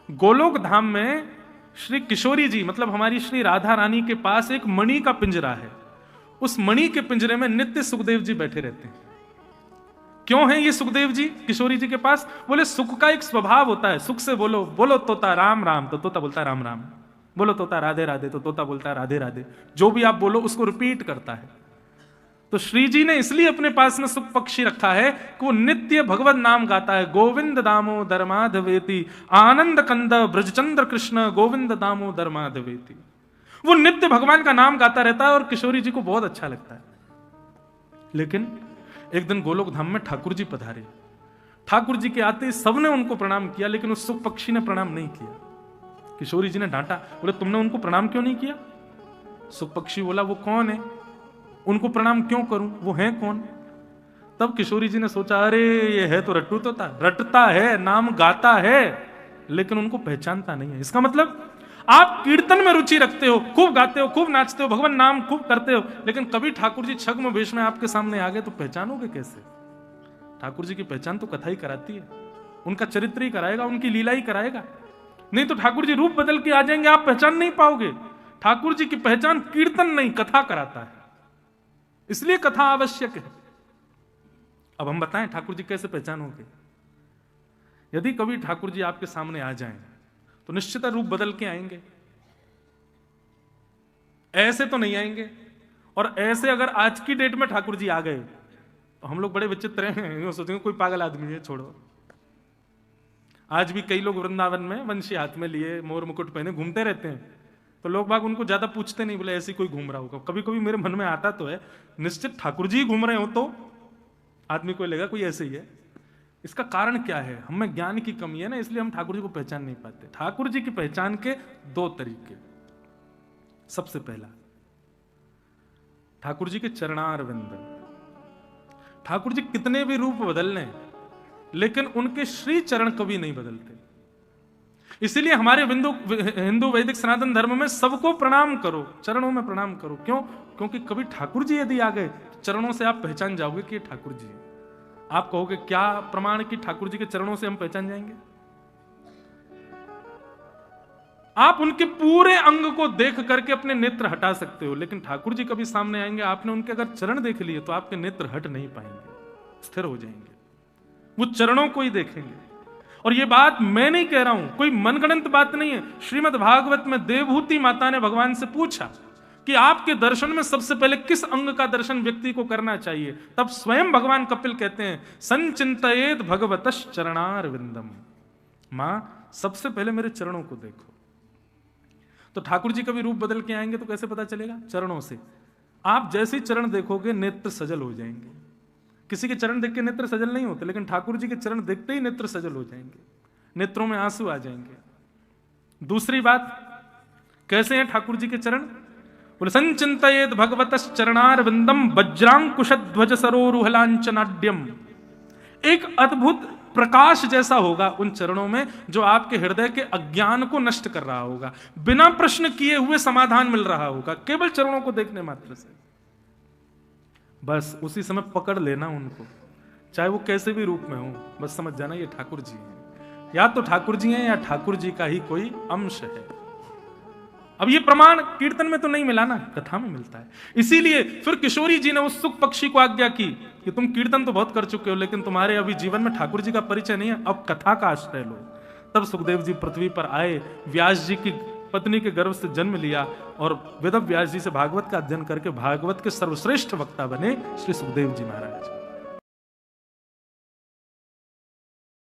गोलोक धाम में श्री किशोरी जी, मतलब हमारी श्री राधा रानी के पास एक मणि का पिंजरा है। उस मणि के पिंजरे में नित्य सुखदेव जी बैठे रहते हैं। क्यों है ये सुखदेव जी किशोरी जी के पास? बोले सुख का एक स्वभाव होता है, सुख से बोलो, बोलो तोता राम राम तो तोता बोलता है राम राम, बोलो तोता राधे राधे तो तोता बोलता है राधे राधे। जो भी आप बोलो उसको रिपीट करता है। तो श्री जी ने इसलिए अपने पास में सुख पक्षी रखा है कि वो नित्य भगवत नाम गाता है। गोविंद दामोदर माधवेति आनंद कंद ब्रजचंद्र कृष्ण गोविंद दामोदर माधवेति। वो नित्य भगवान का नाम गाता रहता है और किशोरी जी को बहुत अच्छा लगता है। लेकिन एक दिन गोलोक धाम में ठाकुर जी पधारे। ठाकुर जी के आते सबने उनको प्रणाम किया, लेकिन उस सुख पक्षी ने प्रणाम नहीं किया। किशोरी जी ने डांटा, बोले तुमने उनको प्रणाम क्यों नहीं किया? सुख पक्षी बोला वो कौन है, उनको प्रणाम क्यों करूं, वो है कौन? तब किशोरी जी ने सोचा, अरे ये है तो रट्टू तोता, रटता है, नाम गाता है, लेकिन उनको पहचानता नहीं है। इसका मतलब आप कीर्तन में रुचि रखते हो, खूब गाते हो, खूब नाचते हो, भगवान नाम खूब करते हो, लेकिन कभी ठाकुर जी छद्म वेश में आपके सामने आ गए तो पहचानोगे कैसे? ठाकुर जी की पहचान तो कथा ही कराती है, उनका चरित्र ही कराएगा, उनकी लीला ही कराएगा। नहीं तो ठाकुर जी रूप बदल के आ जाएंगे, आप पहचान नहीं पाओगे। ठाकुर जी की पहचान कीर्तन नहीं, कथा कराता है, इसलिए कथा आवश्यक है। अब हम बताएं ठाकुर जी कैसे पहचानोगे? यदि कभी ठाकुर जी आपके सामने आ जाएं तो निश्चित रूप बदल के आएंगे, ऐसे तो नहीं आएंगे। और ऐसे अगर आज की डेट में ठाकुर जी आ गए तो हम लोग बड़े विचित्र हैं, सोचेंगे कोई पागल आदमी है, छोड़ो। आज भी कई लोग वृंदावन में वंशी हाथ में लिए मोर मुकुट पहने घूमते रहते हैं, तो लोग बाग उनको ज्यादा पूछते नहीं, बोले ऐसे कोई घूम रहा होगा। कभी कभी मेरे मन में आता तो है, निश्चित ठाकुर जी घूम रहे हो तो आदमी को लगेगा कोई ऐसे ही है। इसका कारण क्या है? हमें ज्ञान की कमी है ना, इसलिए हम ठाकुर जी को पहचान नहीं पाते। ठाकुर जी की पहचान के दो तरीके। सबसे पहला, ठाकुर जी के चरणारविंद। ठाकुर जी कितने भी रूप बदल लें, लेकिन उनके श्री चरण कभी नहीं बदलते। इसीलिए हमारे हिंदू वैदिक सनातन धर्म में सबको प्रणाम करो, चरणों में प्रणाम करो। क्यों? क्योंकि कभी ठाकुर जी यदि आ गए तो चरणों से आप पहचान जाओगे कि ये ठाकुर जी है। आप कहोगे क्या प्रमाण कि ठाकुर जी के चरणों से हम पहचान जाएंगे? आप उनके पूरे अंग को देख करके अपने नेत्र हटा सकते हो, लेकिन ठाकुर जी कभी सामने आएंगे, आपने उनके अगर चरण देख लिए तो आपके नेत्र हट नहीं पाएंगे, स्थिर हो जाएंगे, वो चरणों को ही देखेंगे। और ये बात मैं नहीं कह रहा हूं, कोई मनगढ़ंत बात नहीं है। श्रीमद् भागवत में देवहूति माता ने भगवान से पूछा कि आपके दर्शन में सबसे पहले किस अंग का दर्शन व्यक्ति को करना चाहिए, तब स्वयं भगवान कपिल कहते हैं संचिंतयेत भगवतश् चरणारविंदम, मां सबसे पहले मेरे चरणों को देखो। तो ठाकुर जी कभी रूप बदल के आएंगे तो कैसे पता चलेगा? चरणों से। आप जैसे ही चरण देखोगे नेत्र सजल हो जाएंगे। किसी के चरण देख के नेत्र सजल नहीं होते, लेकिन ठाकुर जी के चरण देखते ही नेत्र सजल हो जाएंगे, नेत्रों में आंसू आ जाएंगे। दूसरी बात, कैसे हैं ठाकुर जी के चरण? बोले संचिंतयेत भगवतश् चरणारविंदम वज्रांकुशध्वज सरोरुहलांचनाड्यम, एक अद्भुत प्रकाश जैसा होगा उन चरणों में, जो आपके हृदय के अज्ञान को नष्ट कर रहा होगा, बिना प्रश्न किए हुए समाधान मिल रहा होगा, केवल चरणों को देखने मात्र से। बस उसी समय पकड़ लेना उनको, चाहे वो कैसे भी रूप में हो, बस समझ जाना ये ठाकुर जी हैं, या तो ठाकुर जी हैं या ठाकुर जी का ही कोई अंश है। अब ये प्रमाण कीर्तन में तो नहीं मिला ना, कथा में मिलता है। इसीलिए फिर किशोरी जी ने उस सुख पक्षी को आज्ञा की कि तुम कीर्तन तो बहुत कर चुके हो, लेकिन तुम्हारे अभी जीवन में ठाकुर जी का परिचय नहीं है, अब कथा का आश्रय लो। तब सुखदेव जी पृथ्वी पर आए, व्यास जी की पत्नी के गर्भ से जन्म लिया और वेद व्यास जी से भागवत का अध्ययन करके भागवत के सर्वश्रेष्ठ वक्ता बने श्री सुखदेव जी महाराज।